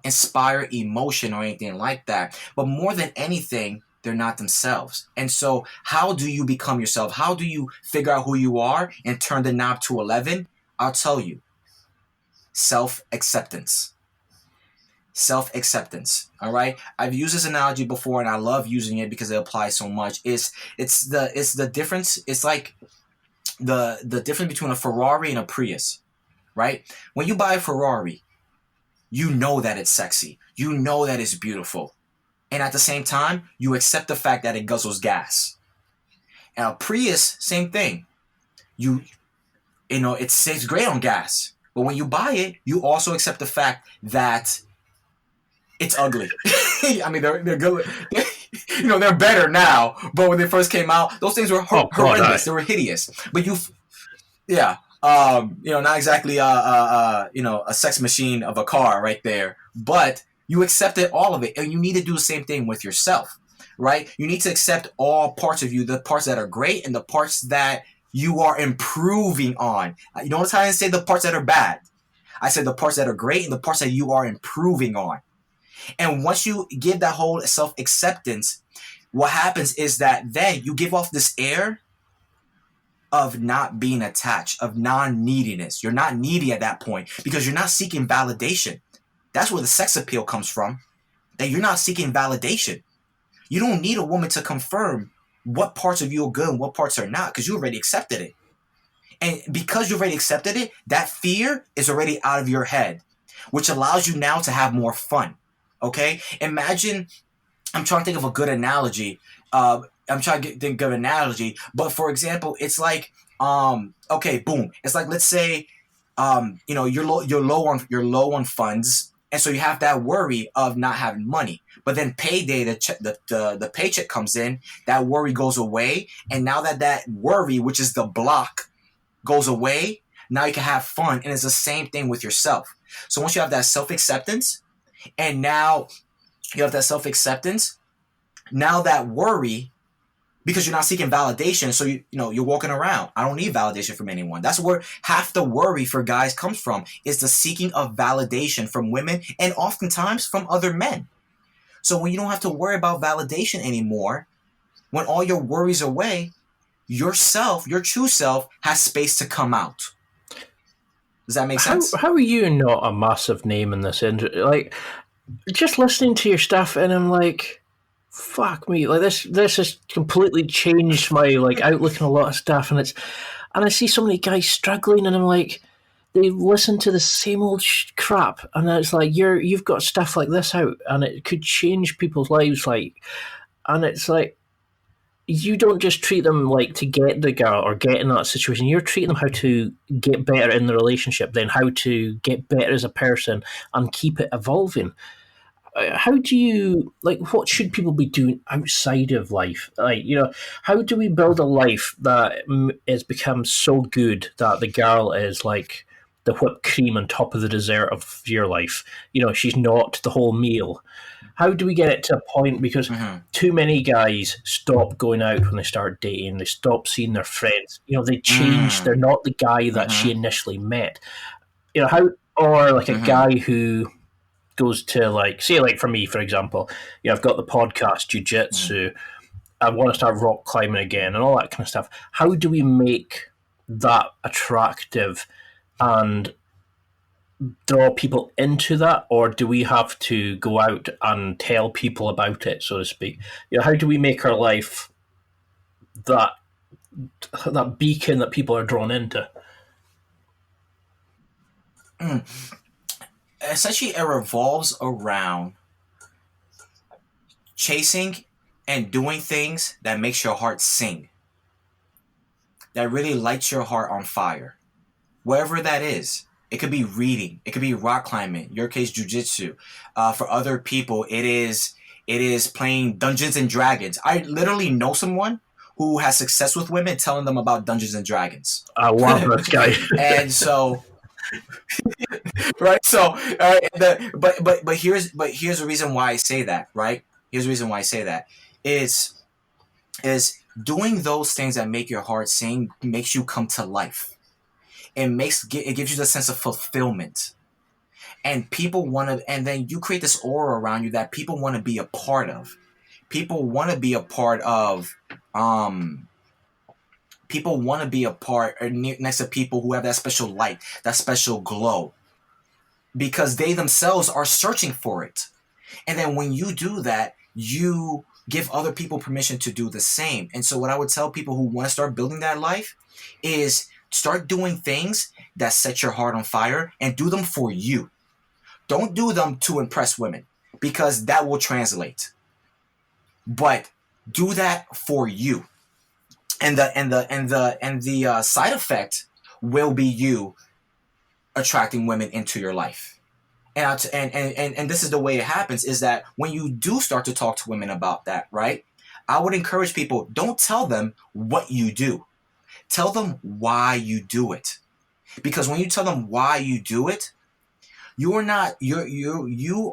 inspire emotion or anything like that. But more than anything, they're not themselves. And so how do you become yourself? How do you figure out who you are and turn the knob to 11? I'll tell you. Self-acceptance. Self-acceptance. All right. I've used this analogy before, and I love using it because it applies so much. It's the difference. It's like the difference between a Ferrari and a Prius, right? When you buy a Ferrari, you know that it's sexy. You know that it's beautiful. And at the same time, you accept the fact that it guzzles gas. And a Prius, same thing. It's great on gas. But when you buy it, you also accept the fact that it's ugly. I mean, they're good. They're better now. But when they first came out, those things were horrendous. They were hideous. But not exactly a sex machine of a car right there. But you accepted all of it, and you need to do the same thing with yourself, right? You need to accept all parts of you, the parts that are great and the parts that you are improving on. You notice how I didn't say the parts that are bad. I said the parts that are great and the parts that you are improving on. And once you give that whole self-acceptance, what happens is that then you give off this air of not being attached, of non-neediness. You're not needy at that point because you're not seeking validation. That's where the sex appeal comes from, that you're not seeking validation. You don't need a woman to confirm what parts of you are good and what parts are not, because you already accepted it. And because you already accepted it, that fear is already out of your head, which allows you now to have more fun. Okay? Imagine, I'm trying to think of a good analogy. But for example, it's like, okay, boom. It's like, let's say, you're low on funds, and so you have that worry of not having money. But then payday, the paycheck comes in, that worry goes away, and now that worry, which is the block, goes away, now you can have fun, and it's the same thing with yourself. So once you have that self-acceptance, and now you have that self-acceptance, now that worry, because you're not seeking validation, so you're walking around, I don't need validation from anyone. That's where half the worry for guys comes from, is the seeking of validation from women and oftentimes from other men. So when you don't have to worry about validation anymore, when all your worries are away, yourself, your true self, has space to come out. Does that make sense? How are you not a massive name in this industry? Like, just listening to your stuff, and I'm like, fuck me, like this has completely changed my like outlook on a lot of stuff, and I see so many guys struggling, and I'm like, they listen to the same old crap, and it's like you've got stuff like this out, and it could change people's lives, like, and it's like you don't just treat them like to get the girl or get in that situation. You're treating them how to get better in the relationship, then how to get better as a person and keep it evolving. How do you like? What should people be doing outside of life? Like, how do we build a life that has become so good that the girl is like the whipped cream on top of the dessert of your life? She's not the whole meal. How do we get it to a point? Because too many guys stop going out when they start dating. They stop seeing their friends. They change. They're not the guy that she initially met. How, or like a guy who goes to, like, say, like for me, for example, I've got the podcast jiu-jitsu. I want to start rock climbing again and all that kind of stuff. How do we make that attractive and draw people into that, or do we have to go out and tell people about it, so to speak? How do we make our life that beacon that people are drawn into? Essentially, it revolves around chasing and doing things that makes your heart sing, that really lights your heart on fire, wherever that is. It could be reading, it could be rock climbing, in your case, jujitsu. For other people, it is playing Dungeons and Dragons. I literally know someone who has success with women telling them about Dungeons and Dragons. I love this guy. And so, right? So, but here's the reason why I say that. Right? Here's the reason why I say that is doing those things that make your heart sing makes you come to life. It gives you the sense of fulfillment, and people want to, and then you create this aura around you that people want to be a part of. People want to be a part of. People want to be a part next to people who have that special light, that special glow, because they themselves are searching for it. And then when you do that, you give other people permission to do the same. And so what I would tell people who want to start building that life is start doing things that set your heart on fire, and do them for you. Don't do them to impress women, because that will translate. But do that for you. And the side effect will be you attracting women into your life. And this is the way it happens, is that when you do start to talk to women about that, right? I would encourage people, don't tell them what you do. Tell them why you do it. Because when you tell them why you do it, you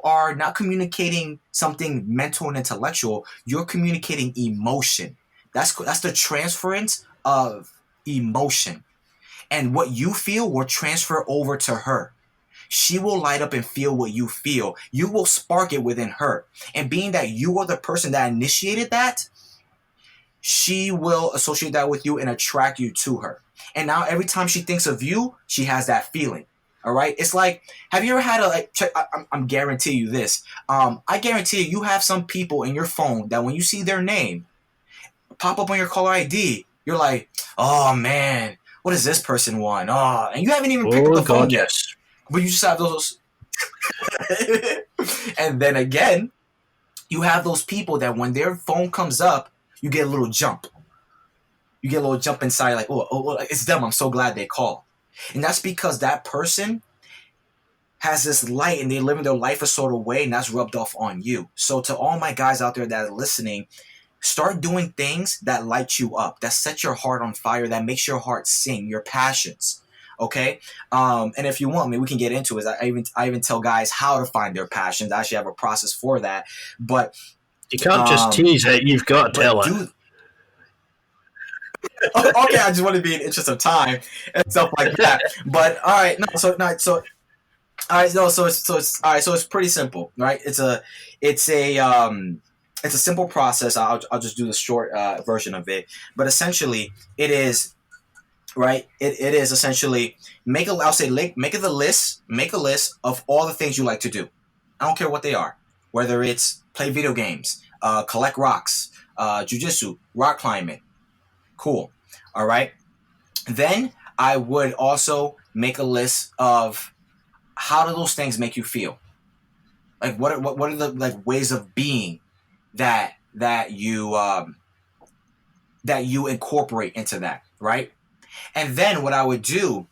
are not communicating something mental and intellectual. You're communicating emotion. That's the transference of emotion. And what you feel will transfer over to her. She will light up and feel what you feel. You will spark it within her. And being that you are the person that initiated that, she will associate that with you and attract you to her. And now every time she thinks of you, she has that feeling. All right. It's like, have you ever had I'm guarantee you this. I guarantee you have some people in your phone that when you see their name pop up on your caller ID, you're like, oh man, what does this person want? Oh, and you haven't even picked up the phone yet. But you just have those. And then again, you have those people that when their phone comes up, you get a little jump. You get a little jump inside, like, oh, it's them. I'm so glad they called. And that's because that person has this light and they're living their life a sort of way, and that's rubbed off on you. So to all my guys out there that are listening, start doing things that light you up, that set your heart on fire, that makes your heart sing, your passions. Okay? And if you want me, we can get into it. I even tell guys how to find their passions. I actually have a process for that. But you can't just tease it. You've got to tell it. Okay, I just want to be in the interest of time and stuff like that. But all right, so it's pretty simple, right? It's a simple process. I'll just do the short version of it. But essentially, it is right. It is essentially make a list of all the things you like to do. I don't care what they are, whether it's play video games, collect rocks, jujitsu, rock climbing. Cool. All right. Then I would also make a list of how do those things make you feel? Like what are the like ways of being that you incorporate into that, right? And then what I would do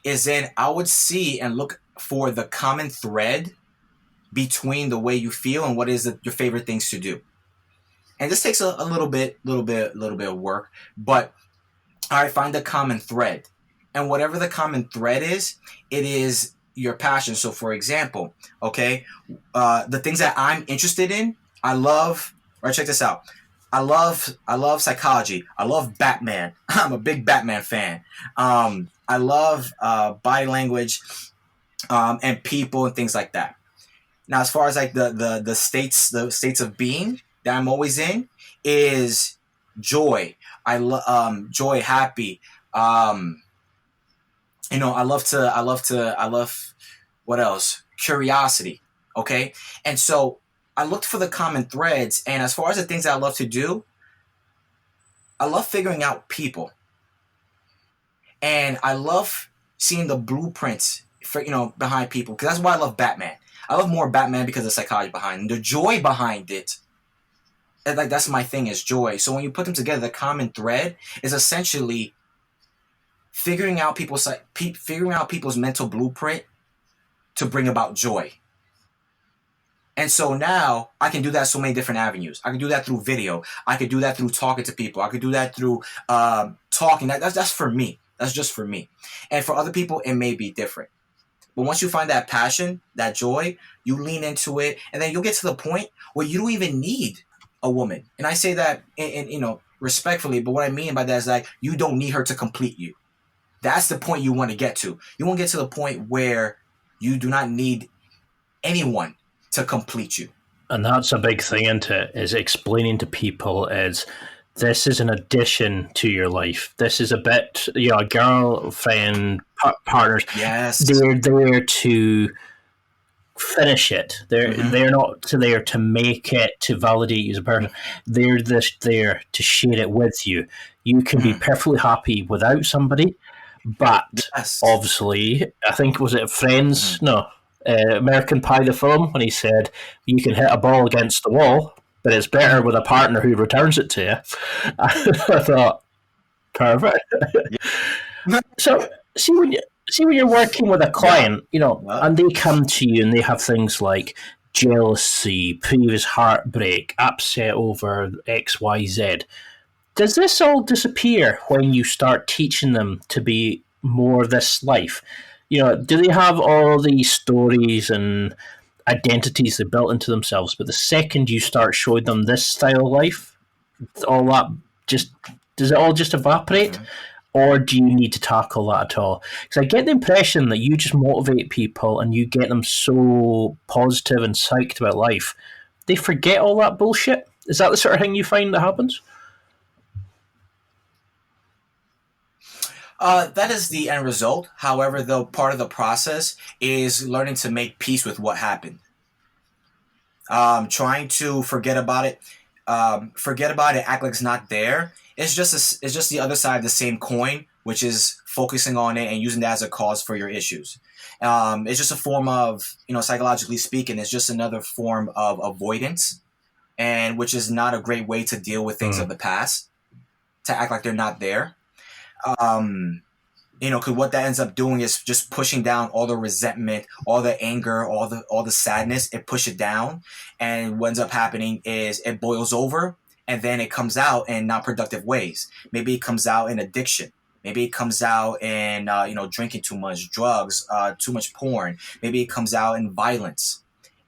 is then I would see and look for the common thread between the way you feel and what is your favorite things to do. And this takes a little bit of work, but I find the common thread. And whatever the common thread is, it is your passion. So for example, okay, the things that I'm interested in, I love, right, check this out. I love psychology. I love Batman. I'm a big Batman fan. I love body language and people and things like that. Now, as far as like the states of being that I'm always in is joy. I love joy, happy. I love what else? Curiosity. Okay, and so I looked for the common threads, and as far as the things that I love to do, I love figuring out people, and I love seeing the blueprints for behind people, because that's why I love Batman. I love more Batman because of the psychology behind it, the joy behind it. And like that's my thing, is joy. So when you put them together, the common thread is essentially figuring out people's mental blueprint to bring about joy. And so now I can do that so many different avenues. I can do that through video. I could do that through talking to people. I could do that through talking. That's for me. That's just for me. And for other people, it may be different. But once you find that passion, that joy, you lean into it, and then you'll get to the point where you don't even need a woman. And I say that in respectfully, but what I mean by that is like you don't need her to complete you. That's the point you want to get to. You want to get to the point where you do not need anyone to complete you. And that's a big thing into it, is explaining to people is this is an addition to your life. This is a bit, a girlfriend, partners. Yes. They're there to finish it. They're not there to make it, to validate you as a person. They're just there to share it with you. You can be perfectly happy without somebody, but obviously, I think, was it Friends? No. American Pie, the film, when he said you can hit a ball against the wall, but it's better with a partner who returns it to you. I thought, perfect. So see when you're working with a client, and they come to you and they have things like jealousy, previous heartbreak, upset over XYZ. Does this all disappear when you start teaching them to be more this life? Do they have all these stories and identities they built into themselves, but the second you start showing them this style of life, all that does it all just evaporate? Or do you need to tackle that at all? Because I get the impression that you just motivate people and you get them so positive and psyched about life, they forget all that bullshit. Is that the sort of thing you find that happens? That is the end result. However, though, part of the process is learning to make peace with what happened. Trying to forget about it, act like it's not there. It's just the other side of the same coin, which is focusing on it and using that as a cause for your issues. It's just a form of, psychologically speaking, it's just another form of avoidance, and which is not a great way to deal with things of the past, to act like they're not there. Because what that ends up doing is just pushing down all the resentment, all the anger, all the sadness. It pushes it down, and what ends up happening is it boils over, and then it comes out in not productive ways. Maybe it comes out in addiction. Maybe it comes out in drinking too much, drugs, too much porn. Maybe it comes out in violence.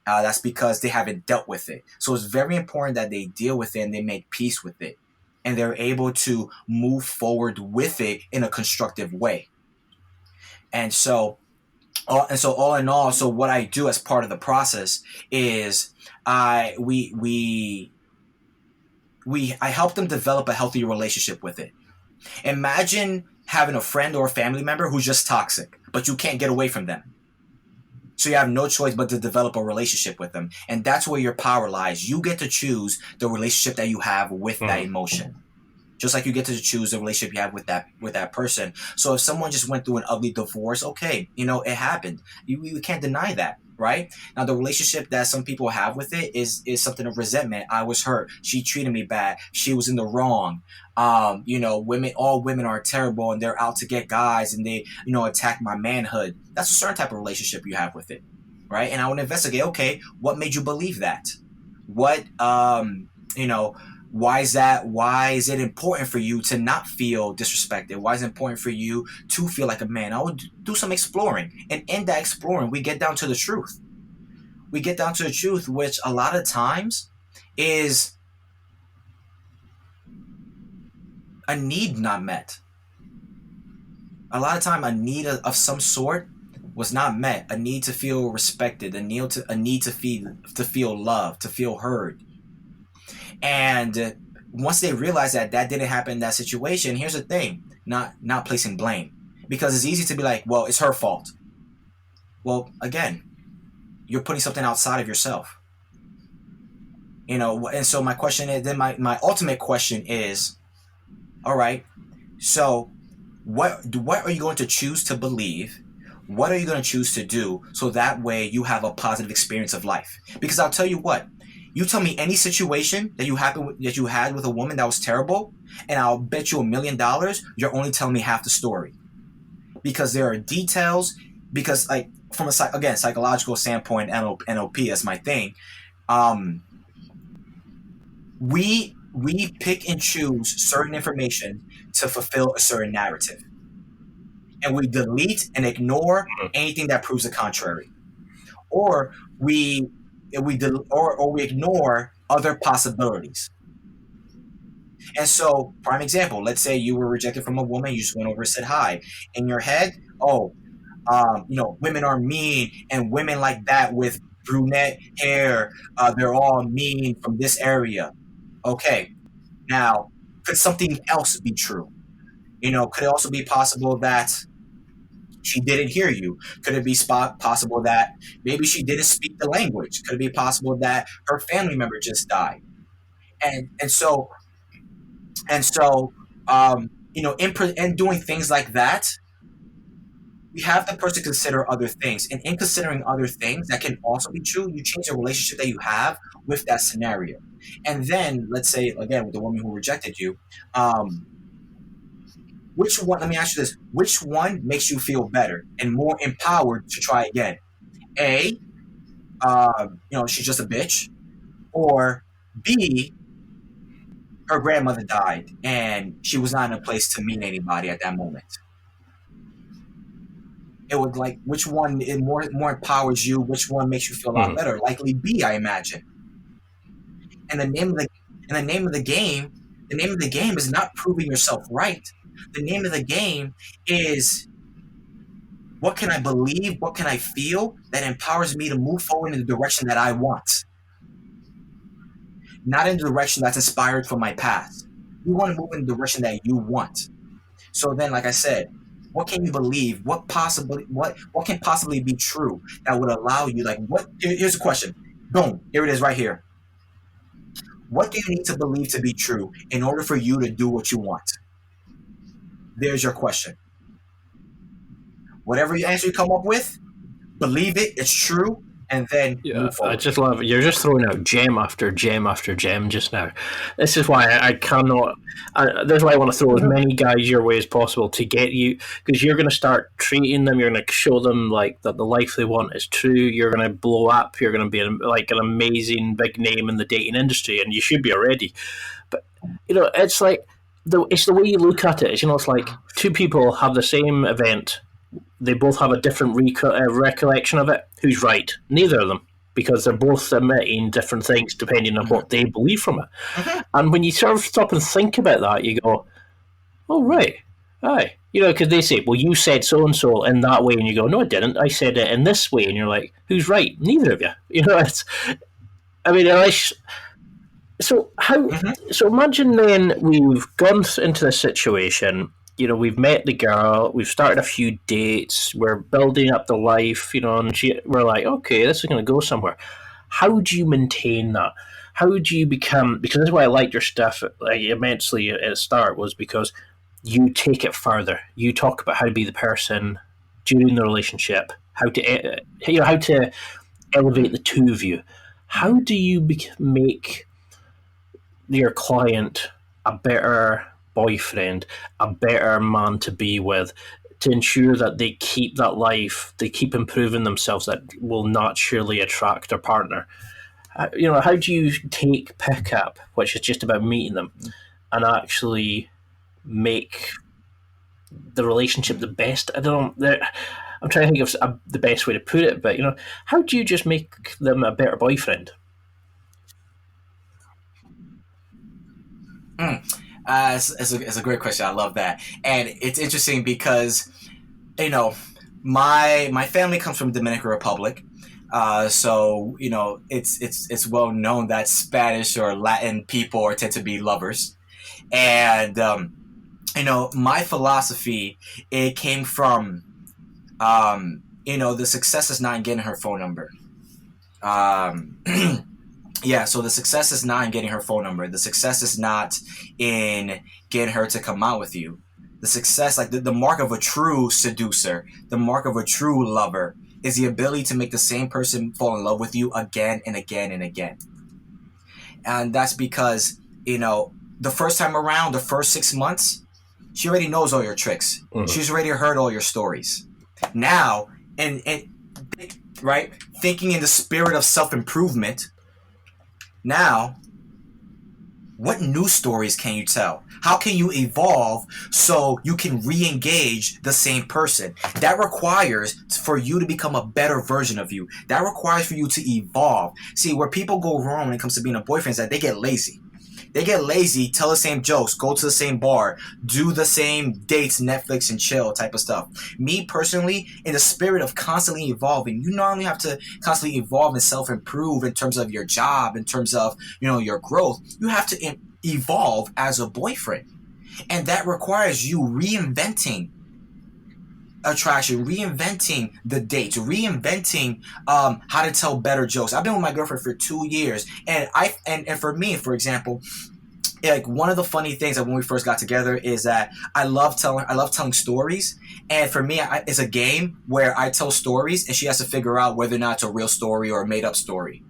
That's because they haven't dealt with it. So it's very important that they deal with it and they make peace with it, and they're able to move forward with it in a constructive way. And so all in all, so what I do as part of the process is I help them develop a healthy relationship with it. Imagine having a friend or a family member who's just toxic, but you can't get away from them. So you have no choice but to develop a relationship with them. And that's where your power lies. You get to choose the relationship that you have with that emotion. Just like you get to choose the relationship you have with that person. So if someone just went through an ugly divorce, okay, it happened. You can't deny that, right? Now the relationship that some people have with it is something of resentment. I was hurt. She treated me bad. She was in the wrong. All women are terrible and they're out to get guys and they, attack my manhood. That's a certain type of relationship you have with it, right? And I would investigate, okay, what made you believe that? What, why is that? Why is it important for you to not feel disrespected? Why is it important for you to feel like a man? I would do some exploring. And in that exploring, we get down to the truth. We get down to the truth, which a lot of times is a need not met. A lot of time, a need of some sort was not met. A need to feel respected. A need to feel loved, to feel heard. And once they realize that didn't happen in that situation, here's the thing: not placing blame, because it's easy to be like, well, it's her fault. Well, again, you're putting something outside of yourself. And so my question is, then my ultimate question is, all right, so what are you going to choose to believe? What are you going to choose to do so that way you have a positive experience of life? Because I'll tell you what, you tell me any situation that you had with a woman that was terrible, and I'll bet you $1 million you're only telling me half the story. Because there are details, because like from a psychological standpoint, NLP, that's my thing. We pick and choose certain information to fulfill a certain narrative. And we delete and ignore anything that proves the contrary. Or we ignore other possibilities. And so, prime example, let's say you were rejected from a woman, you just went over and said hi. In your head, women are mean, and women like that with brunette hair, they're all mean from this area. Okay, now, could something else be true? Could it also be possible that she didn't hear you? Could it be possible that maybe she didn't speak the language? Could it be possible that her family member just died? And so in doing things like that, we have the person consider other things. And in considering other things that can also be true, you change the relationship that you have with that scenario. And then, let's say, again, with the woman who rejected you, let me ask you this, which one makes you feel better and more empowered to try again? A, she's just a bitch, or B, her grandmother died and she was not in a place to meet anybody at that moment. It would which one more empowers you? Which one makes you feel a lot better? Likely B, I imagine. And the name of the game is not proving yourself right. The name of the game is, what can I believe? What can I feel that empowers me to move forward in the direction that I want? Not in the direction that's inspired from my past. You want to move in the direction that you want. So then, like I said, what can you believe? What can possibly be true that would allow you, here's the question. Boom, here it is right here. What do you need to believe to be true in order for you to do what you want? There's your question. Whatever answer you come up with, believe it, it's true, and then move forward. I just love it. You're just throwing out gem after gem after gem just now. This is why I cannot. This is why I want to throw as many guys your way as possible to get you, because you're going to start treating them. You're going to show them that the life they want is true. You're going to blow up. You're going to be an amazing big name in the dating industry, and you should be already. But it's like. It's the way you look at it. It's like two people have the same event. They both have a different recollection of it. Who's right? Neither of them, because they're both admitting different things depending on what they believe from it. And when you sort of stop and think about that, you go, oh, right. Aye. Because they say, well, you said so-and-so in that way. And you go, no, I didn't. I said it in this way. And you're like, who's right? Neither of you. So imagine then we've gone into this situation. we've met the girl, we've started a few dates, we're building up the life, and we're like, okay, this is going to go somewhere. How do you maintain that? How do you become? Because that's why I liked your stuff like immensely at the start, was because you take it further. You talk about how to be the person during the relationship, how to elevate the two of you. How do you make your client a better boyfriend, a better man to be with, to ensure that they keep that life, they keep improving themselves, that will naturally attract their partner? How do you take pickup, which is just about meeting them, and actually make the relationship the best? I don't know. I'm trying to think of the best way to put it, but how do you just make them a better boyfriend? It's a great question. I love that, and it's interesting because you know my family comes from Dominican Republic. So it's well known that Spanish or Latin people tend to be lovers, and my philosophy, it came from the success is not in getting her phone number. Um, yeah, so the success is not in getting her phone number. The success is not in getting her to come out with you. The success, like the mark of a true seducer, the mark of a true lover, is the ability to make the same person fall in love with you again and again and again. And that's because, the first time around, the first 6 months, she already knows all your tricks. Mhm. She's already heard all your stories. Now, and right, thinking in the spirit of self-improvement, now, what new stories can you tell? How can you evolve so you can re-engage the same person? That requires for you to become a better version of you. That requires for you to evolve. See, where people go wrong when it comes to being a boyfriend is that they get lazy. They get lazy, tell the same jokes, go to the same bar, do the same dates, Netflix and chill type of stuff. Me personally, in the spirit of constantly evolving, you not only have to constantly evolve and self-improve in terms of your job, in terms of, your growth, you have to evolve as a boyfriend. And that requires you reinventing attraction, reinventing the dates, reinventing how to tell better jokes. I've been with my girlfriend for 2 years, and and for me, for example, like one of the funny things that when we first got together is that I love telling stories, and for me, it's a game where I tell stories, and she has to figure out whether or not it's a real story or a made up story.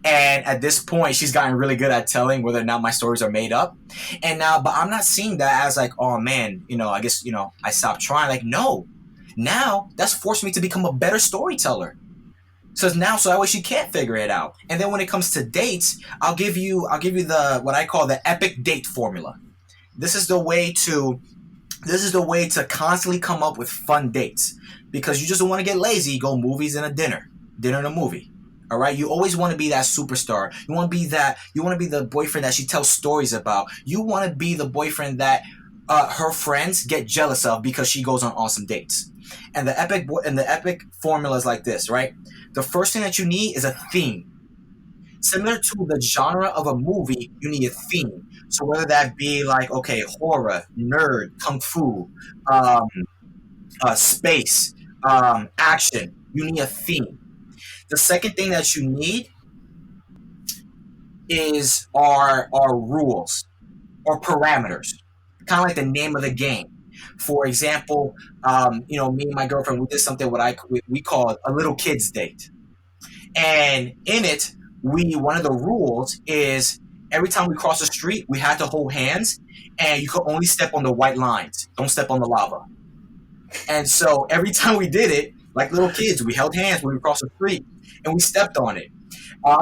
And at this point, she's gotten really good at telling whether or not my stories are made up. And now, but I'm not seeing that as like, oh man, I guess I stopped trying. Like, no, now that's forced me to become a better storyteller. So that way she can't figure it out. And then when it comes to dates, I'll give you the what I call the epic date formula. This is the way to constantly come up with fun dates, because you just don't want to get lazy. You go movies and a dinner and a movie. All right, you always want to be that superstar. You want to be the boyfriend that she tells stories about. You want to be the boyfriend that her friends get jealous of because she goes on awesome dates. And the epic formula is like this, right? The first thing that you need is a theme. Similar to the genre of a movie, you need a theme. So whether that be like, okay, horror, nerd, kung fu, um, space, action, you need a theme. The second thing that you need is our rules or parameters, kind of like the name of the game. For example, me and my girlfriend, we did something we call a little kids date, and in it, we one of the rules is every time we cross the street, we had to hold hands, and you could only step on the white lines. Don't step on the lava. And so every time we did it, like little kids, we held hands when we crossed the street, and we stepped on it.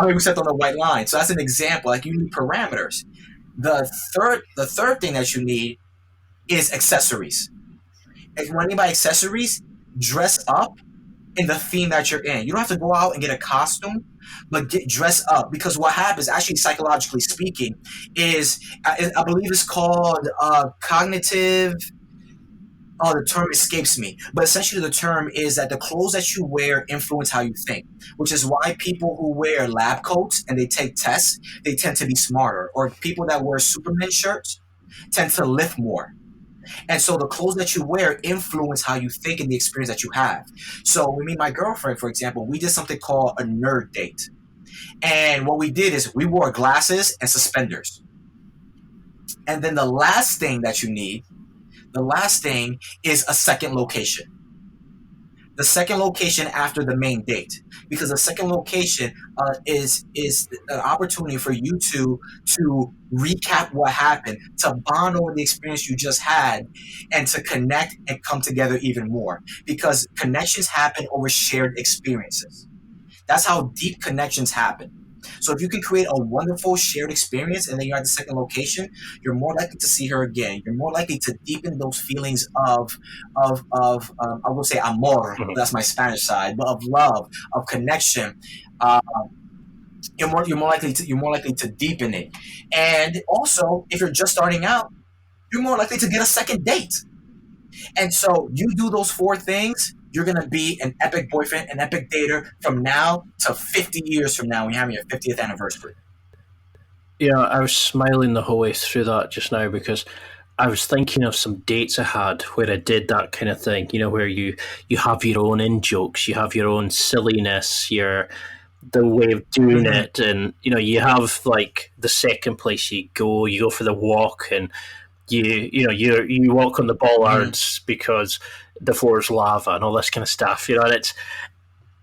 We stepped on the white line. So that's an example. Like, you need parameters. The third thing that you need is accessories. If you want to buy accessories, dress up in the theme that you're in. You don't have to go out and get a costume, but get dress up, because what happens, actually psychologically speaking, is I believe it's called cognitive. Oh, the term escapes me. But essentially, the term is that the clothes that you wear influence how you think, which is why people who wear lab coats and they take tests, they tend to be smarter. Or people that wear Superman shirts tend to lift more. And so the clothes that you wear influence how you think and the experience that you have. So with me and my girlfriend, for example, we did something called a nerd date. And what we did is we wore glasses and suspenders. And then the last thing is a second location. The second location after the main date, because the second location is an opportunity for you to recap what happened, to bond over the experience you just had, and to connect and come together even more. Because connections happen over shared experiences. That's how deep connections happen. So if you can create a wonderful shared experience and then you're at the second location, you're more likely to see her again. You're more likely to deepen those feelings I will say amor. Mhm. That's my Spanish side, but of love, of connection. Uh, you're more likely to deepen it. And also, if you're just starting out, you're more likely to get a second date. And so you do those four things, you're going to be an epic boyfriend, an epic dater from now to 50 years from now when you're having your 50th anniversary. Yeah, I was smiling the whole way through that just now because I was thinking of some dates I had where I did that kind of thing, where you have your own in jokes, you have your own silliness, your the way of doing Mm-hmm. it, and you have like the second place you go for the walk, and you walk on the Mm-hmm. bollards because the floor's lava and all this kind of stuff, and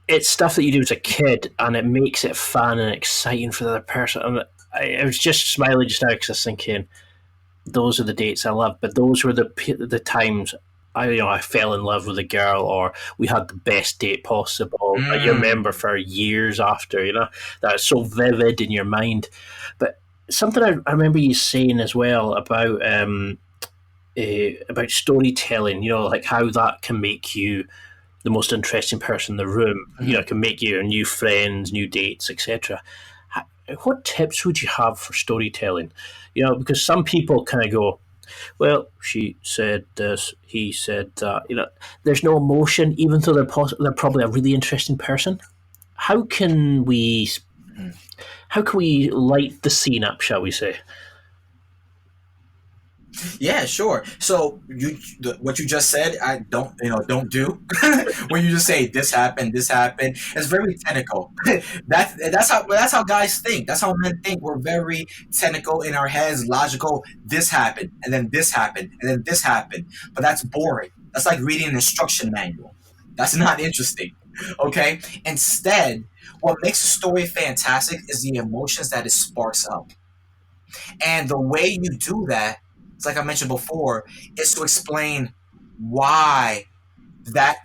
it's stuff that you do as a kid, and it makes it fun and exciting for the other person. And I was just smiling just now because I was thinking those are the dates I love, but those were the times I fell in love with a girl, or we had the best date possible that you remember Mm. for years after. That's so vivid in your mind. But something I remember you saying as well about storytelling. Like how that can make you the most interesting person in the room. Mm-hmm. It can make you new friends, new dates, etc. What tips would you have for storytelling? Because some people kind of go, well, she said this, he said that. There's no emotion, even though they're probably a really interesting person. How can we Mm-hmm. how can we light the scene up, shall we say? Yeah, sure. So what you just said, I don't do. When you just say this happened, it's very technical. That's how guys think. That's how men think. We're very technical in our heads, logical. This happened, and then this happened, and then this happened. But that's boring. That's like reading an instruction manual. That's not interesting. Okay. Instead, what makes a story fantastic is the emotions that it sparks up. And the way you do that, it's like I mentioned before, is to explain why that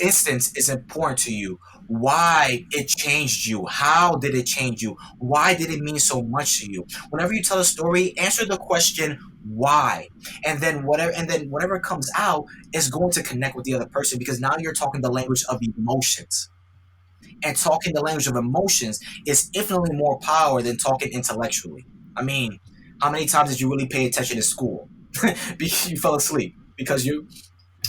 instance is important to you, why it changed you, how did it change you, why did it mean so much to you. Whenever you tell a story, answer the question why, and then whatever comes out is going to connect with the other person because now you're talking the language of emotions. And talking the language of emotions is infinitely more power than talking intellectually. I mean, how many times did you really pay attention in school? You fell asleep because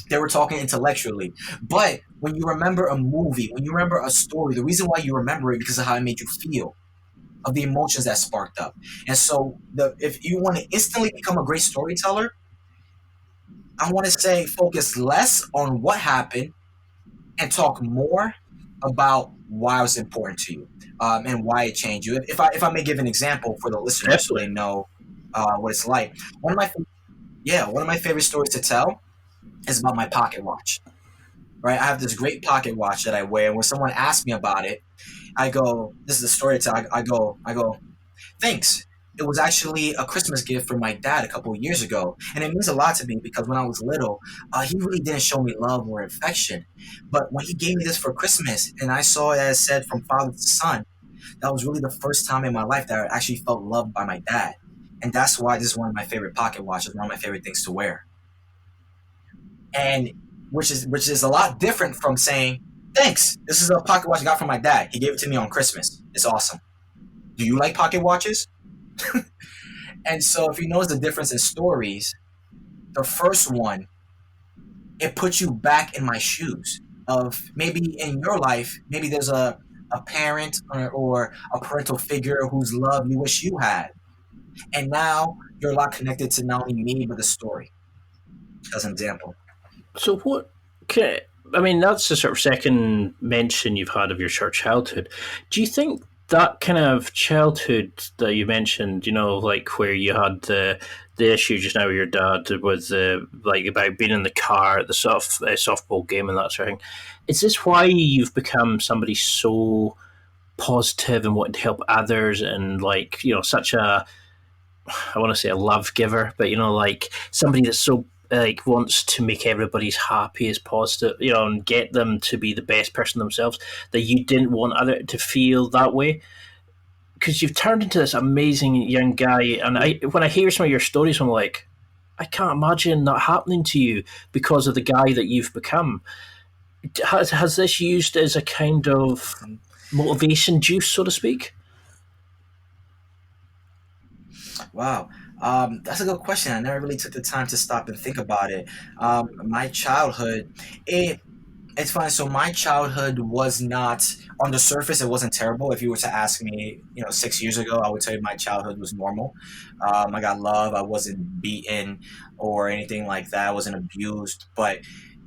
they were talking intellectually. But when you remember a movie, when you remember a story, the reason why you remember it because of how it made you feel, of the emotions that sparked up. And so if you want to instantly become a great storyteller, I want to say focus less on what happened and talk more about why it was important to you, and why it changed you. If I may give an example for the listeners so Definitely. they know what it's like. One of my favorite stories to tell is about my pocket watch. Right, I have this great pocket watch that I wear. And when someone asks me about it, I go, "This is a story to tell." I go, thanks. It was actually a Christmas gift from my dad a couple of years ago, and it means a lot to me because when I was little, he really didn't show me love or affection. But when he gave me this for Christmas, and I saw it as said from father to son, that was really the first time in my life that I actually felt loved by my dad, and that's why this is one of my favorite pocket watches, one of my favorite things to wear, and which is a lot different from saying, "Thanks, this is a pocket watch I got from my dad. He gave it to me on Christmas. It's awesome. Do you like pocket watches?" And so, if you notice the difference in stories, the first one, it puts you back in my shoes. Of maybe in your life, maybe there's a parent or a parental figure whose love you wish you had. And now you're a lot connected to not only me, but the story. as an example. So what? Okay, I mean, that's the sort of second mention you've had of your short childhood. Do you think that kind of childhood that you mentioned, like where you had the issue just now with your dad with like about being in the car at the softball game and that sort of thing, is this why you've become somebody so positive and wanting to help others and like such a I want to say a love giver, but like somebody that's so like wants to make everybody's happy as positive, and get them to be the best person themselves. That you didn't want other to feel that way because you've turned into this amazing young guy. And when I hear some of your stories, I'm like, I can't imagine that happening to you because of the guy that you've become. Has this used as a kind of motivation juice, so to speak? Wow. That's a good question. I never really took the time to stop and think about it. My childhood, it's funny. So my childhood was not, on the surface, it wasn't terrible. If you were to ask me, 6 years ago, I would tell you my childhood was normal. I got love. I wasn't beaten or anything like that. I wasn't abused. But,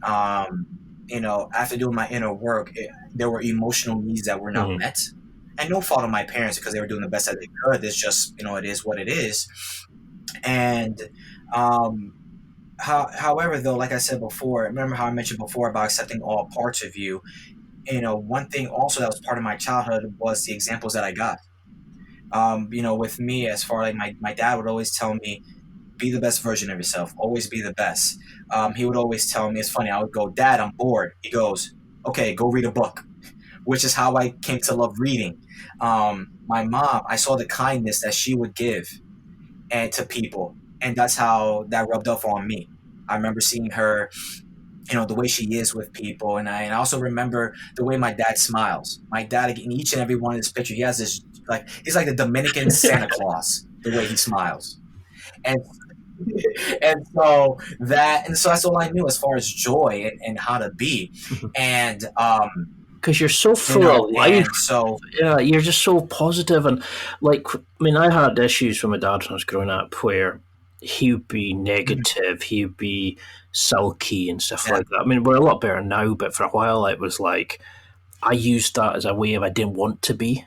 after doing my inner work, there were emotional needs that were not Mm-hmm. met. And no fault of my parents because they were doing the best that they could. It's just, it is what it is. And um, however, though, like I said before, remember how I mentioned before about accepting all parts of you. One thing also that was part of my childhood was the examples that I got. With me, as far like my dad would always tell me, be the best version of yourself, always be the best. He would always tell me, it's funny, I would go, Dad, I'm bored. He goes, okay, go read a book, which is how I came to love reading. My mom, I saw the kindness that she would give and to people, and that's how that rubbed off on me. I remember seeing her, the way she is with people, and I also remember the way my dad smiles. My dad, in each and every one of his pictures, he has this like he's like the Dominican Santa Claus, the way he smiles, and and so that's all I knew as far as joy and how to be, and Because you're so full of life. and so Yeah, you're just so positive and like I mean, I had issues with my dad when I was growing up where he would be mhm, negative, he would be sulky and stuff yeah, like that. I mean, we're a lot better now, but for a while it was like I used that as a way of I didn't want to be,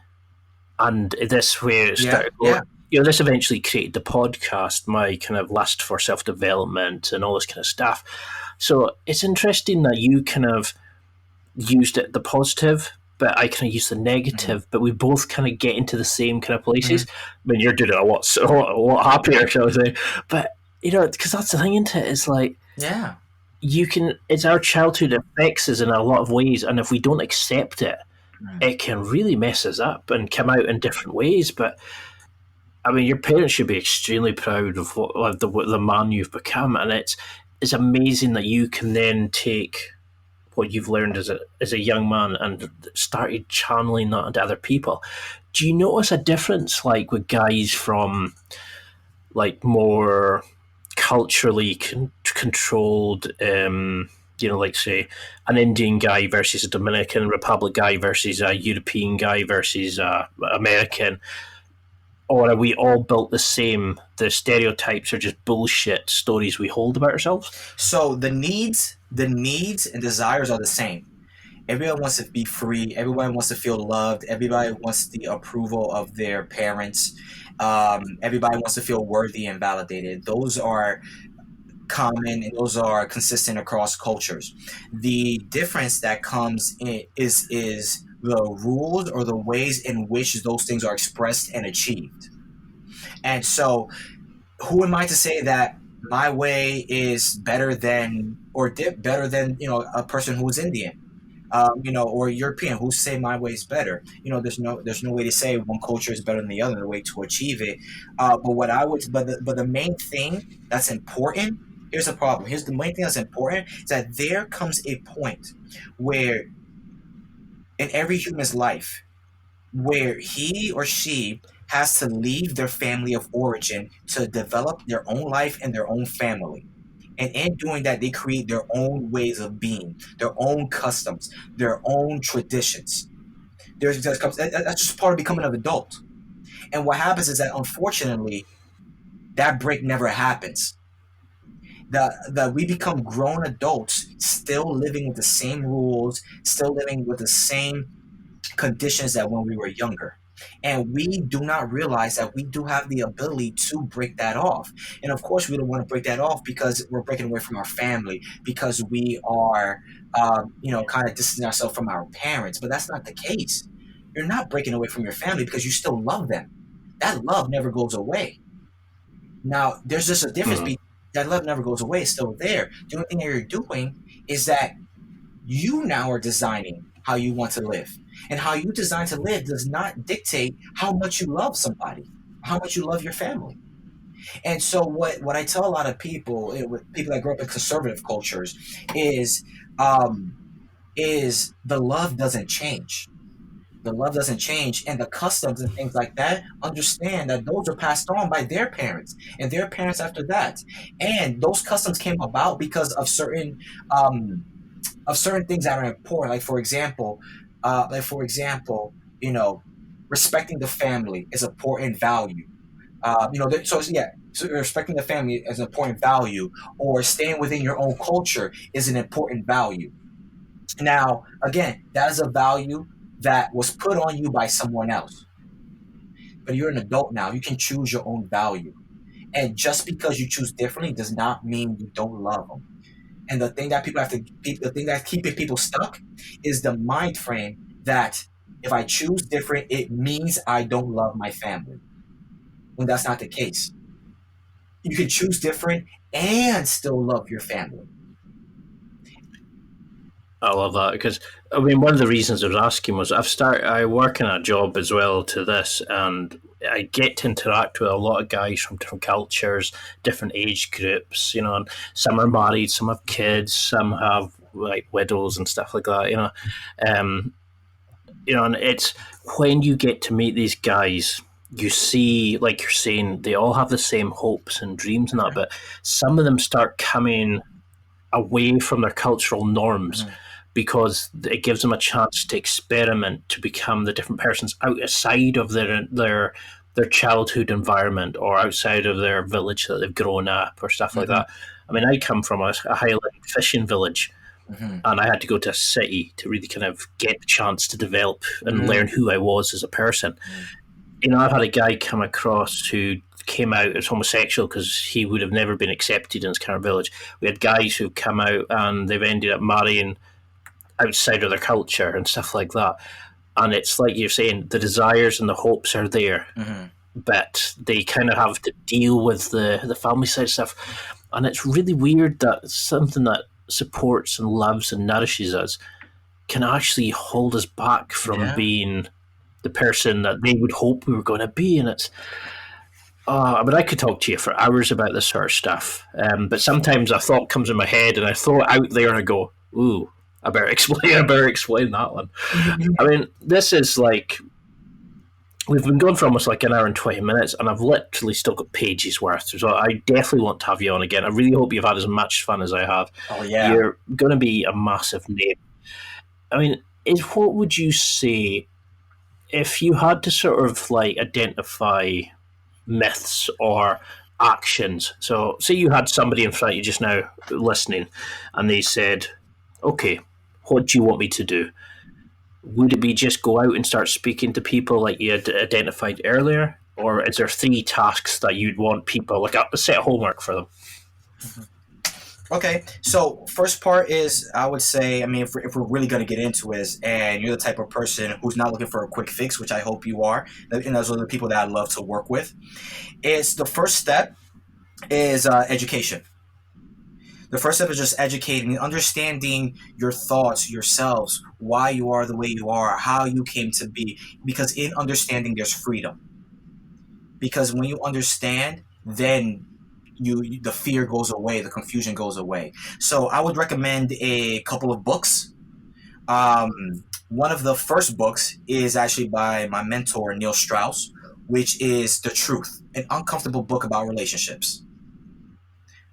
and this where it yeah, started going. yeah. This eventually created the podcast, my kind of lust for self development and all this kind of stuff. So it's interesting that you kind of used it the positive, but I kind of used the Mhm, negative. But we both kind of get into the same kind of places. mhm, I mean, you're doing it a lot happier, shall I say? But because that's the thing, isn't it? It's like yeah. you can. It's our childhood affects us in a lot of ways, and if we don't accept it, Mhm. it can really mess us up and come out in different ways. But I mean, your parents should be extremely proud of the man you've become, and it's amazing that you can then take what you've learned as a young man and started channeling that into other people. Do you notice a difference, like with guys from like more culturally controlled, like say an Indian guy versus a Dominican Republic guy versus a European guy versus a American? Or are we all built the same? The stereotypes are just bullshit stories we hold about ourselves. So the needs and desires are the same. Everyone wants to be free. Everyone wants to feel loved. Everybody wants the approval of their parents. Everybody wants to feel worthy and validated. Those are common and those are consistent across cultures. The difference that comes in is the rules or the ways in which those things are expressed and achieved. And so, who am I to say that my way is better than or better than a person who is Indian, or European who say my way is better. There's no way to say one culture is better than the other. The way to achieve it. But what I would, but the main thing that's important. Here's the problem. Here's the main thing that's important is that there comes a point where in every human's life where he or she has to leave their family of origin to develop their own life and their own family. And in doing that, they create their own ways of being, their own customs, their own traditions. That's just part of becoming an adult. And what happens is that unfortunately, that break never happens. that we become grown adults still living with the same rules, still living with the same conditions that when we were younger. And we do not realize that we do have the ability to break that off. And of course, we don't want to break that off because we're breaking away from our family, because we are, kind of distancing ourselves from our parents. But that's not the case. You're not breaking away from your family because you still love them. That love never goes away. Now, there's just a difference. That love never goes away. It's still there. The only thing that you're doing is that you now are designing how you want to live. And how you design to live does not dictate how much you love somebody, how much you love your family. And so what I tell a lot of people, people that grow up in conservative cultures, is the love doesn't change. The love doesn't change, and the customs and things like that, understand that those are passed on by their parents and their parents after that. And those customs came about because of certain things that are important. Respecting the family is an important value. So respecting the family is an important value, or staying within your own culture is an important value. Now, again, that is a value that was put on you by someone else. But you're an adult now. You can choose your own value. And just because you choose differently does not mean you don't love them. And the thing that the thing that's keeping people stuck is the mind frame that if I choose different, it means I don't love my family. When that's not the case. You can choose different and still love your family. I love that, because I mean, one of the reasons I was asking was I work in a job as well to this, and I get to interact with a lot of guys from different cultures, different age groups, and some are married, some have kids, some have like widows and stuff like that, and it's when you get to meet these guys, you see, like you're saying, they all have the same hopes and dreams and that, but some of them start coming away from their cultural norms. Mm-hmm. Because it gives them a chance to experiment, to become the different persons outside of their childhood environment, or outside of their village that they've grown up, or stuff like that. I mean, I come from a highland fishing village, and I had to go to a city to really kind of get the chance to develop and learn who I was as a person. I've had a guy come across who came out as homosexual because he would have never been accepted in his kind of village. We had guys who come out and they've ended up marrying outside of their culture and stuff like that. And it's like you're saying, the desires and the hopes are there, but they kind of have to deal with the family side stuff. And it's really weird that something that supports and loves and nourishes us can actually hold us back from being the person that they would hope we were going to be. And it's, I mean, I could talk to you for hours about this sort of stuff, but sometimes a thought comes in my head and I throw it out there and I go, ooh, I better explain that one. I mean, this is like, we've been going for almost like an hour and 20 minutes, and I've literally still got pages worth. So I definitely want to have you on again. I really hope you've had as much fun as I have. Oh, yeah. You're going to be a massive name. I mean, what would you say if you had to sort of like identify myths or actions? So say you had somebody in front of you just now listening, and they said, okay, what do you want me to do? Would it be just go out and start speaking to people like you had identified earlier? Or is there 3 tasks that you'd want people, like a set of homework for them? Okay, so first part is, I would say, I mean, if we're really going to get into it, and you're the type of person who's not looking for a quick fix, which I hope you are, and those are the people that I love to work with, is the first step is education. The first step is just educating, understanding your thoughts, yourselves, why you are the way you are, how you came to be. Because in understanding, there's freedom. Because when you understand, then the fear goes away, the confusion goes away. So I would recommend a couple of books. One of the first books is actually by my mentor, Neil Strauss, which is The Truth, an uncomfortable book about relationships.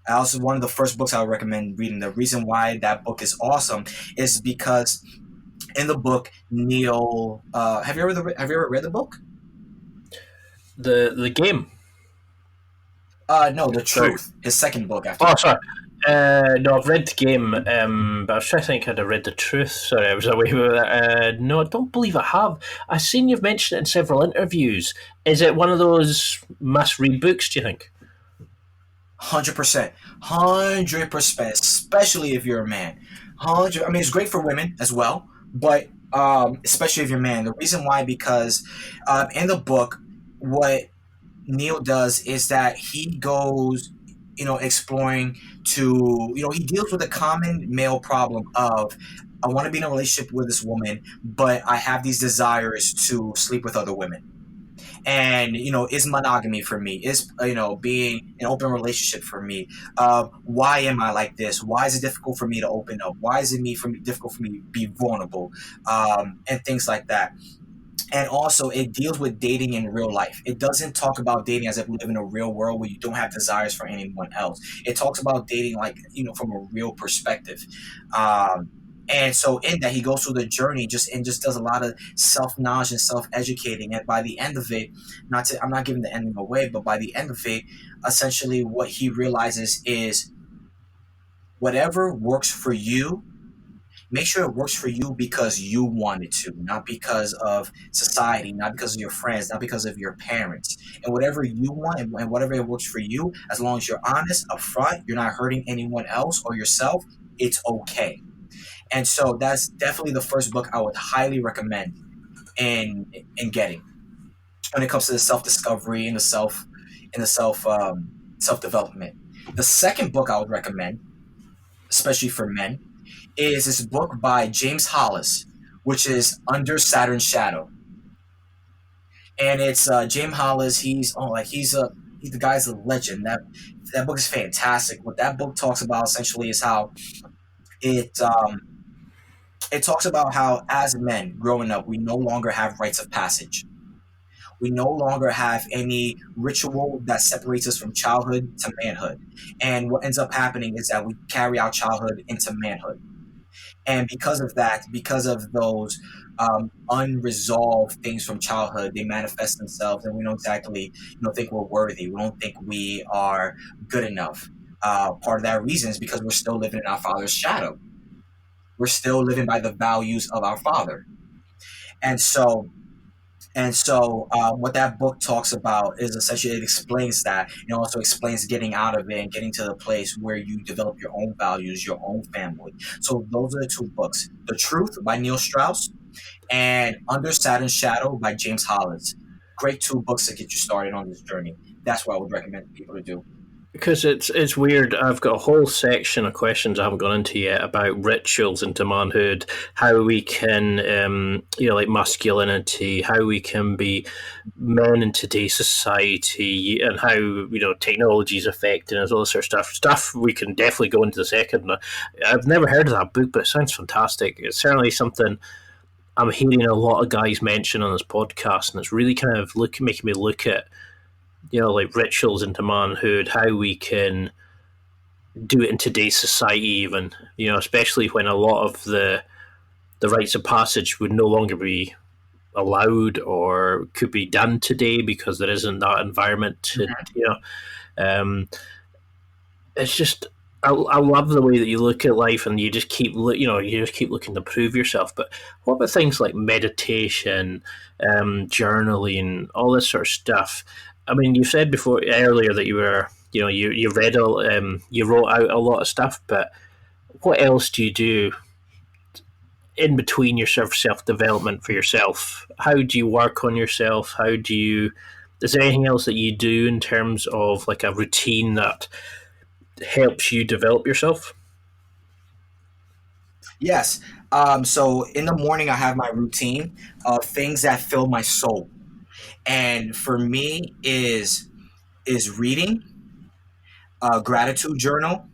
Also, one of the first books I would recommend reading. The reason why that book is awesome is because in the book, Neil, have you ever read the book? The game. No, The Truth. His second book after. Oh, sorry. No, I've read the game, but I was trying to think I'd have read the truth. Sorry, I was away with that. No, I don't believe I have. I've seen you've mentioned it in several interviews. Is it one of those must-read books, do you think? 100%, 100%, especially if you're a man. 100. I mean, it's great for women as well, but especially if you're a man. The reason why, because in the book, what Neil does is that he goes, exploring to, he deals with a common male problem of, I want to be in a relationship with this woman, but I have these desires to sleep with other women. And is monogamy for me, is being an open relationship for me, why am I like this, why is it difficult for me to open up, why is it difficult for me to be vulnerable, and things like that. And also, it deals with dating in real life. It doesn't talk about dating as if we live in a real world where you don't have desires for anyone else. It talks about dating like, from a real perspective. And so in that, he goes through the journey and just does a lot of self-knowledge and self-educating. And by the end of it, I'm not giving the ending away, but by the end of it, essentially what he realizes is whatever works for you, make sure it works for you because you want it to, not because of society, not because of your friends, not because of your parents. And whatever you want and whatever it works for you, as long as you're honest, upfront, you're not hurting anyone else or yourself, it's okay. And so that's definitely the first book I would highly recommend in getting when it comes to the self-discovery and the self-development. The second book I would recommend, especially for men, is this book by James Hollis, which is Under Saturn's Shadow. And it's James Hollis. He's the guy's a legend. That book is fantastic. What that book talks about essentially is how it talks about how as men growing up, we no longer have rites of passage. We no longer have any ritual that separates us from childhood to manhood. And what ends up happening is that we carry our childhood into manhood. And because of that, because of those unresolved things from childhood, they manifest themselves, and we don't exactly, think we're worthy. We don't think we are good enough. Part of that reason is because we're still living in our father's shadow. We're still living by the values of our father. And so what that book talks about is essentially it explains that. It also explains getting out of it and getting to the place where you develop your own values, your own family. So those are the two books: The Truth by Neil Strauss and Under Saturn's Shadow by James Hollis. Great two books to get you started on this journey. That's what I would recommend people to do. Because it's weird. I've got a whole section of questions I haven't gone into yet about rituals into manhood, how we can, like masculinity, how we can be men in today's society, and how technology is affecting us, all this sort of stuff. Stuff we can definitely go into the second. I've never heard of that book, but it sounds fantastic. It's certainly something I'm hearing a lot of guys mention on this podcast, and it's really kind of making me look at. Like rituals into manhood, how we can do it in today's society even, especially when a lot of the rites of passage would no longer be allowed or could be done today because there isn't that environment to, it's just, I love the way that you look at life and you just keep looking to prove yourself. But what about things like meditation, journaling, all this sort of stuff? I mean, you said earlier that you were, you read, you wrote out a lot of stuff, but what else do you do in between your self-development for yourself? How do you work on yourself? Is there anything else that you do in terms of like a routine that helps you develop yourself? Yes. So in the morning, I have my routine of things that fill my soul. And for me is reading, gratitude journal,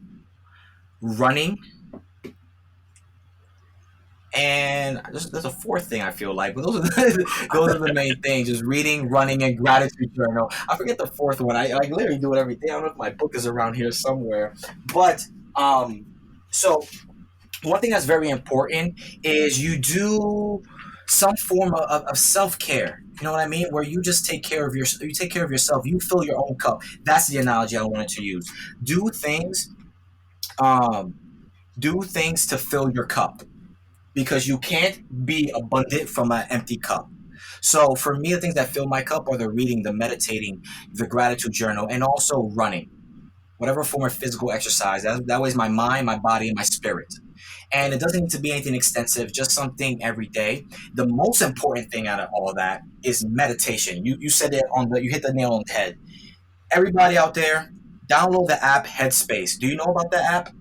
running, and there's a fourth thing I feel like, but those are the main things: just reading, running, and gratitude journal. I forget the fourth one. I literally do it every day. I don't know if my book is around here somewhere, but so one thing that's very important is you do some form of self-care. You know what I mean? Where you just take care of yourself. You fill your own cup. That's the analogy I wanted to use. Do things Um, do things to fill your cup because you can't be abundant from an empty cup. So for me, the things that fill my cup are the reading, the meditating, the gratitude journal, and also running, whatever form of physical exercise. That way is my mind, my body, and my spirit. And it doesn't need to be anything extensive, just something every day. The most important thing out of all of that is meditation. You said it you hit the nail on the head. Everybody out there, download the app Headspace. Do you know about that app?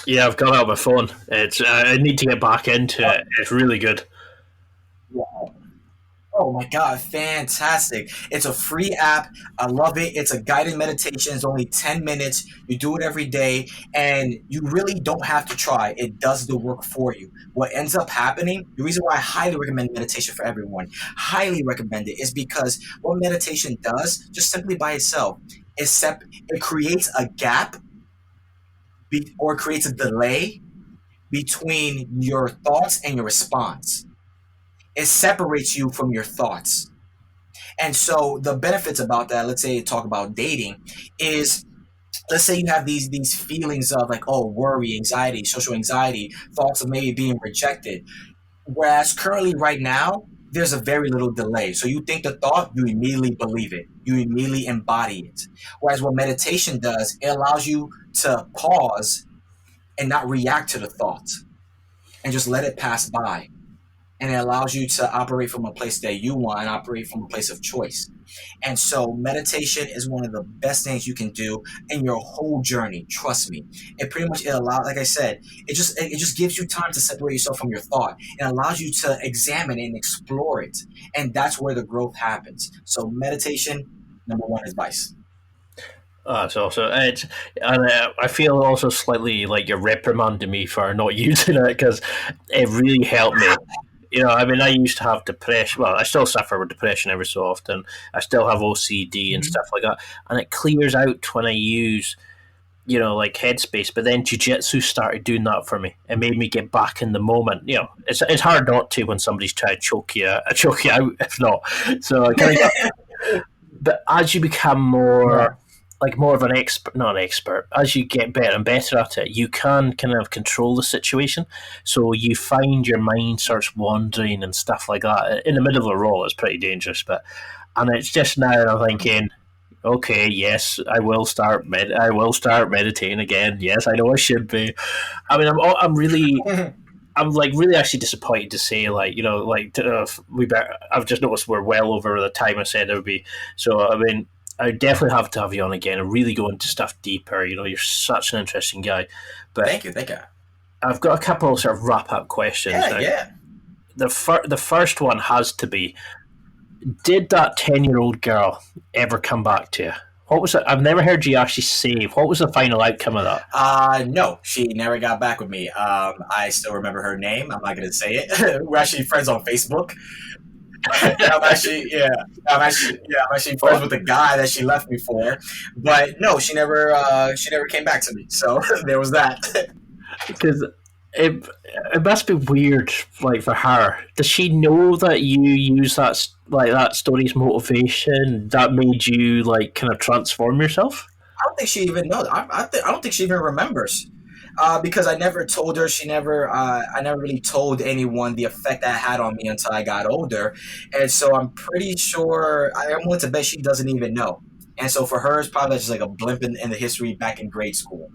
Yeah, I've got it on my phone. I need to get back into it. It's really good. Yeah. Oh my God, fantastic. It's a free app. I love it. It's a guided meditation. It's only 10 minutes. You do it every day, and you really don't have to try. It does the work for you. What ends up happening, the reason why I highly recommend meditation for everyone, highly recommend it, is because what meditation does, just simply by itself, it creates a gap or creates a delay between your thoughts and your response. It separates you from your thoughts. And so the benefits about that, let's say talk about dating, is let's say you have these feelings of like, oh, worry, anxiety, social anxiety, thoughts of maybe being rejected. Whereas currently right now, there's a very little delay. So you think the thought, you immediately believe it. You immediately embody it. Whereas what meditation does, it allows you to pause and not react to the thought and just let it pass by. And it allows you to operate from a place that you want and operate from a place of choice. And so meditation is one of the best things you can do in your whole journey. Trust me. It pretty much, it allows, like I said, it just gives you time to separate yourself from your thought. It allows you to examine and explore it. And that's where the growth happens. So meditation, number one advice. It's also I feel also slightly like you're reprimanding me for not using it because it really helped me. I mean, I used to have depression. Well, I still suffer with depression every so often. I still have OCD and stuff like that, and it clears out when I use, like Headspace. But then Jiu-Jitsu started doing that for me. It made me get back in the moment. It's hard not to when somebody's trying to choke you out, if not. So I kind of. But as you become more. Like more of an expert, not an expert, as you get better and better at it, you can kind of control the situation. So you find your mind starts wandering and stuff like that. In the middle of a roll, it's pretty dangerous. And it's just now I'm thinking, okay, yes, I will start meditating again. Yes, I know I should be. I mean, I'm really. I'm like really actually disappointed to say I've just noticed we're well over the time I said it would be. So I mean. I definitely have to have you on again and really go into stuff deeper. You're such an interesting guy. But thank you. I've got a couple of sort of wrap-up questions. Yeah. The first one has to be, did that 10-year-old girl ever come back to you? What was it? I've never heard you actually say. What was the final outcome of that? No, she never got back with me. I still remember her name. I'm not going to say it. We're actually friends on Facebook. I'm actually friends with the guy that she left me for, but no, she never came back to me. So there was that. Because it must be weird, like for her. Does she know that you use that story's motivation that made you like kind of transform yourself? I don't think she even knows. I don't think she even remembers. Because I never told her. I never really told anyone the effect that had on me until I got older, and so I'm pretty sure I'm willing to bet she doesn't even know. And so for her, it's probably just like a blimp in the history back in grade school.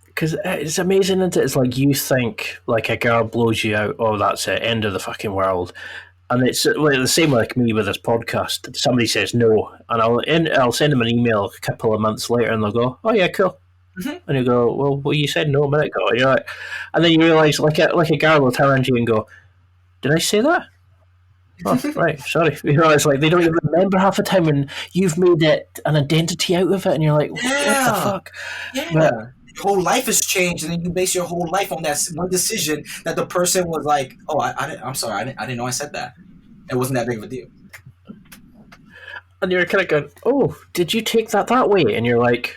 Because it's amazing, isn't it? It's like you think like a girl blows you out. Oh, that's it, end of the fucking world. And it's like the same like me with this podcast. Somebody says no, and I'll send them an email a couple of months later, and they'll go, "Oh yeah, cool." Mm-hmm. And you go, well, you said no a minute ago. And you're like, and then you realise, like a girl will turn around to you and go, "Did I say that?" Oh, right, sorry. It's like they don't even remember half the time, and you've made it an identity out of it, and you're like, what the fuck? Yeah. But your whole life has changed, and then you base your whole life on that one decision that the person was like, "Oh, I'm sorry, I didn't know I said that. It wasn't that big of a deal." And you're kind of going, "Oh, did you take that way?" And you're like,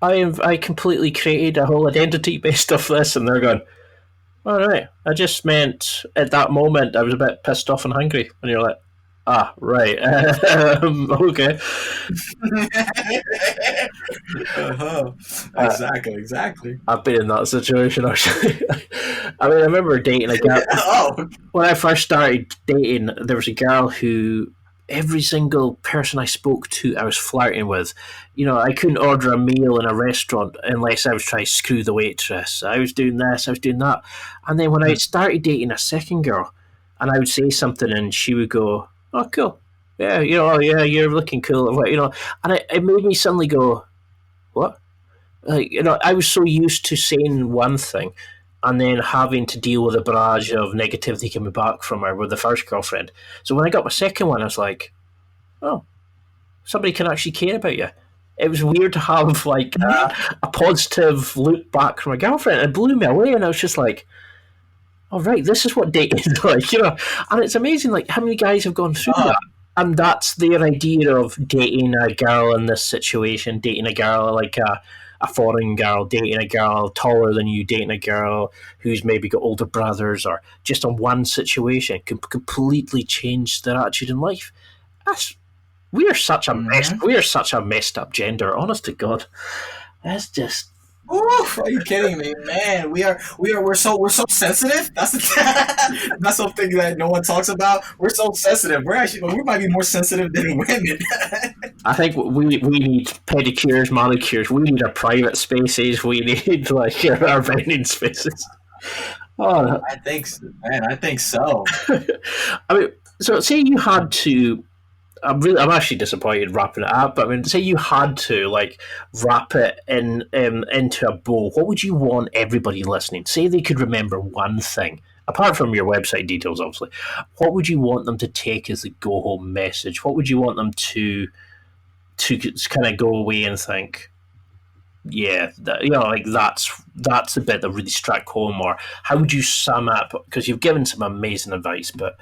I completely created a whole identity based off this, and they're going, all right, I just meant at that moment I was a bit pissed off and hungry. And you're like, Ah, right. Okay. Uh-huh. Uh, Exactly. I've been in that situation actually. I mean, I remember dating a girl Oh. when I first started dating. There was a girl who every single person I spoke to, I was flirting with. You know, I couldn't order a meal in a restaurant unless I was trying to screw the waitress. I was doing this, I was doing that, and then when I started dating a second girl, and I would say something, and she would go, "Oh, cool, yeah, you know, oh, yeah, you're looking cool," or what, you know, and it made me suddenly go, "What?" Like, you know, I was so used to saying one thing and then having to deal with a barrage of negativity coming back from her with the first girlfriend. So when I got my second one, I was like, oh, somebody can actually care about you. It was weird to have like Mhm. a positive look back from a girlfriend. It blew me away, and I was just like, "All right, this is what dating is like," you know. And it's amazing, like how many guys have gone through Uh, that, and that's their idea of dating a girl in this situation, dating a girl like a foreign girl, dating a girl taller than you, dating a girl who's maybe got older brothers, or just on one situation can completely change their attitude in life. That's mhm. we are such a messed up gender. Honest to God, that's just Oof, are you kidding me, man? We're so sensitive. That's that's something that no one talks about. We're so sensitive. We might be more sensitive than women. I think we need pedicures, manicures. We need our private spaces. We need like our vending spaces. Oh, I think, man. I think so. I mean, so say you had to. I'm actually disappointed wrapping it up. But I mean, say you had to like wrap it into a bow. What would you want everybody listening? Say they could remember one thing apart from your website details, obviously. What would you want them to take as the go home message? What would you want them to kind of go away and think, yeah, that, you know, like that's the bit that really struck home? Or how would you sum up? Because you've given some amazing advice, but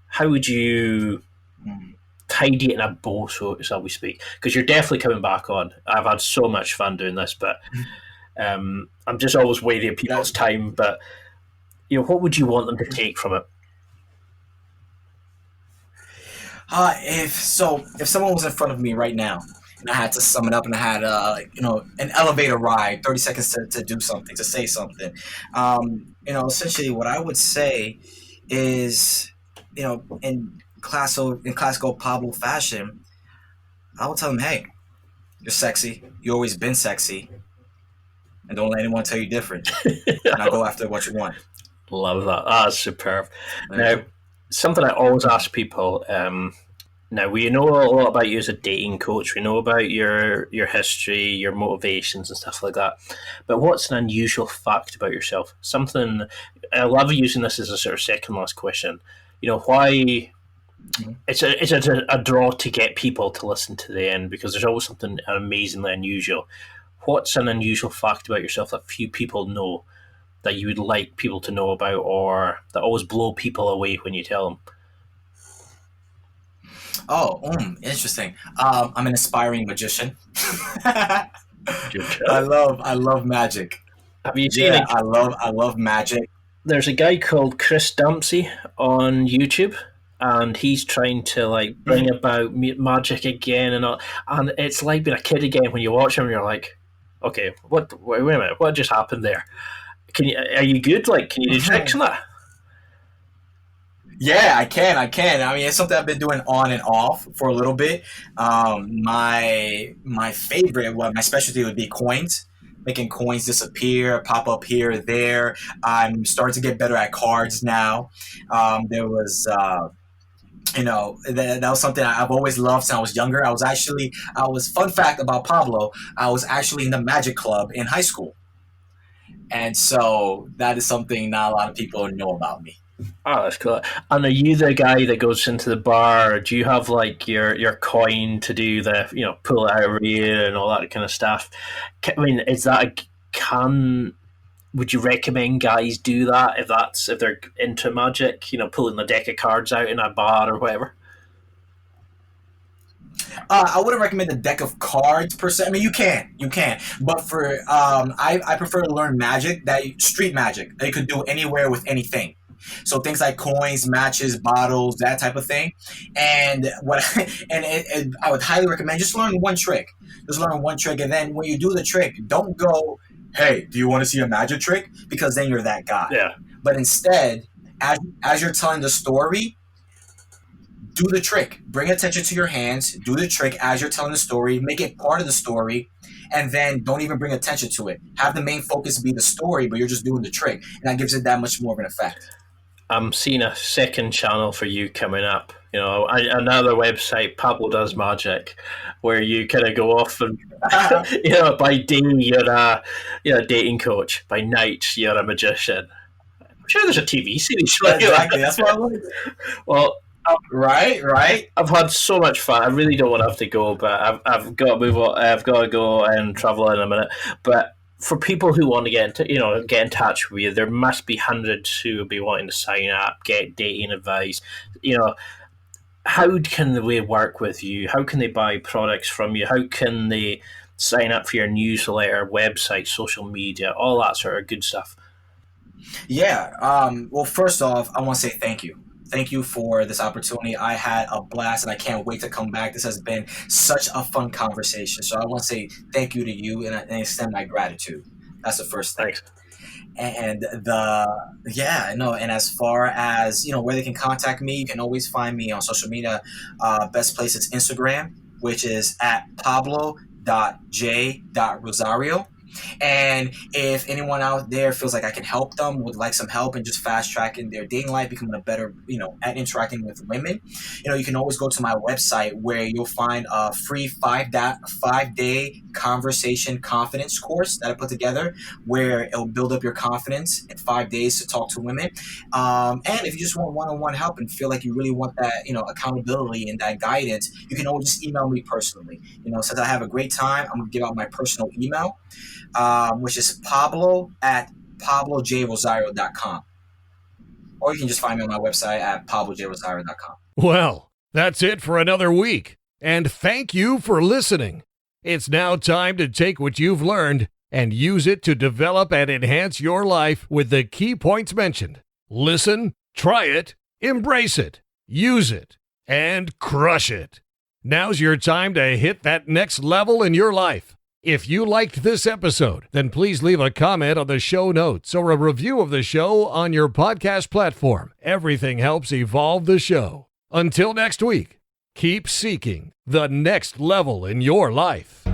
how would you Mm. tidy it in a bow, so shall we speak? Because you're definitely coming back on. I've had so much fun doing this, but I'm just always wary of people's That, time. But you know, what would you want them to take from it? if someone was in front of me right now and I had to sum it up and I had an elevator ride, 30 seconds to do something, to say something, essentially what I would say is, in classical Pablo fashion, I would tell them, hey, you're sexy, you always been sexy, and don't let anyone tell you different. Now go after what you want. Love that. That's superb. There you Now, go. something I always ask people. Now we know a lot about you as a dating coach. We know about your history, your motivations, and stuff like that. But what's an unusual fact about yourself? Something I love using this as a sort of second last question. You know why Mhm. it's a draw to get people to listen to the end because there's always something amazingly unusual. What's an unusual fact about yourself that few people know that you would like people to know about, or that always blow people away when you tell them? Oh, interesting. I'm an aspiring magician. Good I job. love I love magic. Have you seen Yeah, it? I love magic. There's a guy called Chris Dempsey on YouTube, and he's trying to like bring Mhm. about magic again, and all, and it's like being a kid again when you watch him. And you're like, okay, what? Wait a minute, what just happened there? Can you? Are you good? Like, can you do tricks on that? Yeah, I can. I mean, it's something I've been doing on and off for a little bit. My favorite, well, my specialty would be coins, making coins disappear, pop up here, there. I'm starting to get better at cards now. There was that was something I've always loved since I was younger. I was fun fact about Pablo. I was actually in the Magic Club in high school, and so that is something not a lot of people know about me. Oh, that's cool. And are you the guy that goes into the bar? Do you have like your coin to do the pull it out of your ear and all that kind of stuff? I mean, is that can would you recommend guys do that if they're into magic? Pulling the deck of cards out in a bar or whatever. I wouldn't recommend a deck of cards per se. I mean, you can, but I prefer to learn magic, that street magic that you could do anywhere with anything. So things like coins, matches, bottles, that type of thing. And I would highly recommend just learn one trick. Just learn one trick, and then when you do the trick, don't go, "Hey, do you want to see a magic trick?" Because then you're that guy. Yeah. But instead, as you're telling the story, do the trick. Bring attention to your hands. Do the trick as you're telling the story. Make it part of the story, and then don't even bring attention to it. Have the main focus be the story, but you're just doing the trick, and that gives it that much more of an effect. I'm seeing a second channel for you coming up. You know, another website, Pablo Does Magic, where you kind of go off and, you know, by day you're a dating coach, by night you're a magician. I'm sure there's a TV series. Exactly, that's what I like. Well, Right. I've had so much fun. I really don't want to have to go, but I've got to move on. I've got to go and travel in a minute. But for people who want to get in touch with you, there must be hundreds who will be wanting to sign up, get dating advice. You know, how can they work with you? How can they buy products from you? How can they sign up for your newsletter, website, social media, all that sort of good stuff? Yeah. Well, first off, I want to say thank you. Thank you for this opportunity. I had a blast, and I can't wait to come back. This has been such a fun conversation. So I want to say thank you to you, and extend my gratitude. That's the first thing. Thanks. And and as far as where they can contact me, you can always find me on social media. Best place is Instagram, which is at Pablo.J.Rosario. And if anyone out there feels like I can help them, would like some help in just fast tracking their dating life, becoming a better, at interacting with women, you can always go to my website where you'll find a free 5-day conversation confidence course that I put together, where it'll build up your confidence in 5 days to talk to women. And if you just want one-on-one help and feel like you really want that, accountability and that guidance, you can always just email me personally. Since I have a great time, I'm gonna give out my personal email, which is Pablo@PabloJRosario.com. Or you can just find me on my website at PabloJRosario.com. Well, that's it for another week. And thank you for listening. It's now time to take what you've learned and use it to develop and enhance your life with the key points mentioned. Listen, try it, embrace it, use it, and crush it. Now's your time to hit that next level in your life. If you liked this episode, then please leave a comment on the show notes or a review of the show on your podcast platform. Everything helps evolve the show. Until next week, keep seeking the next level in your life.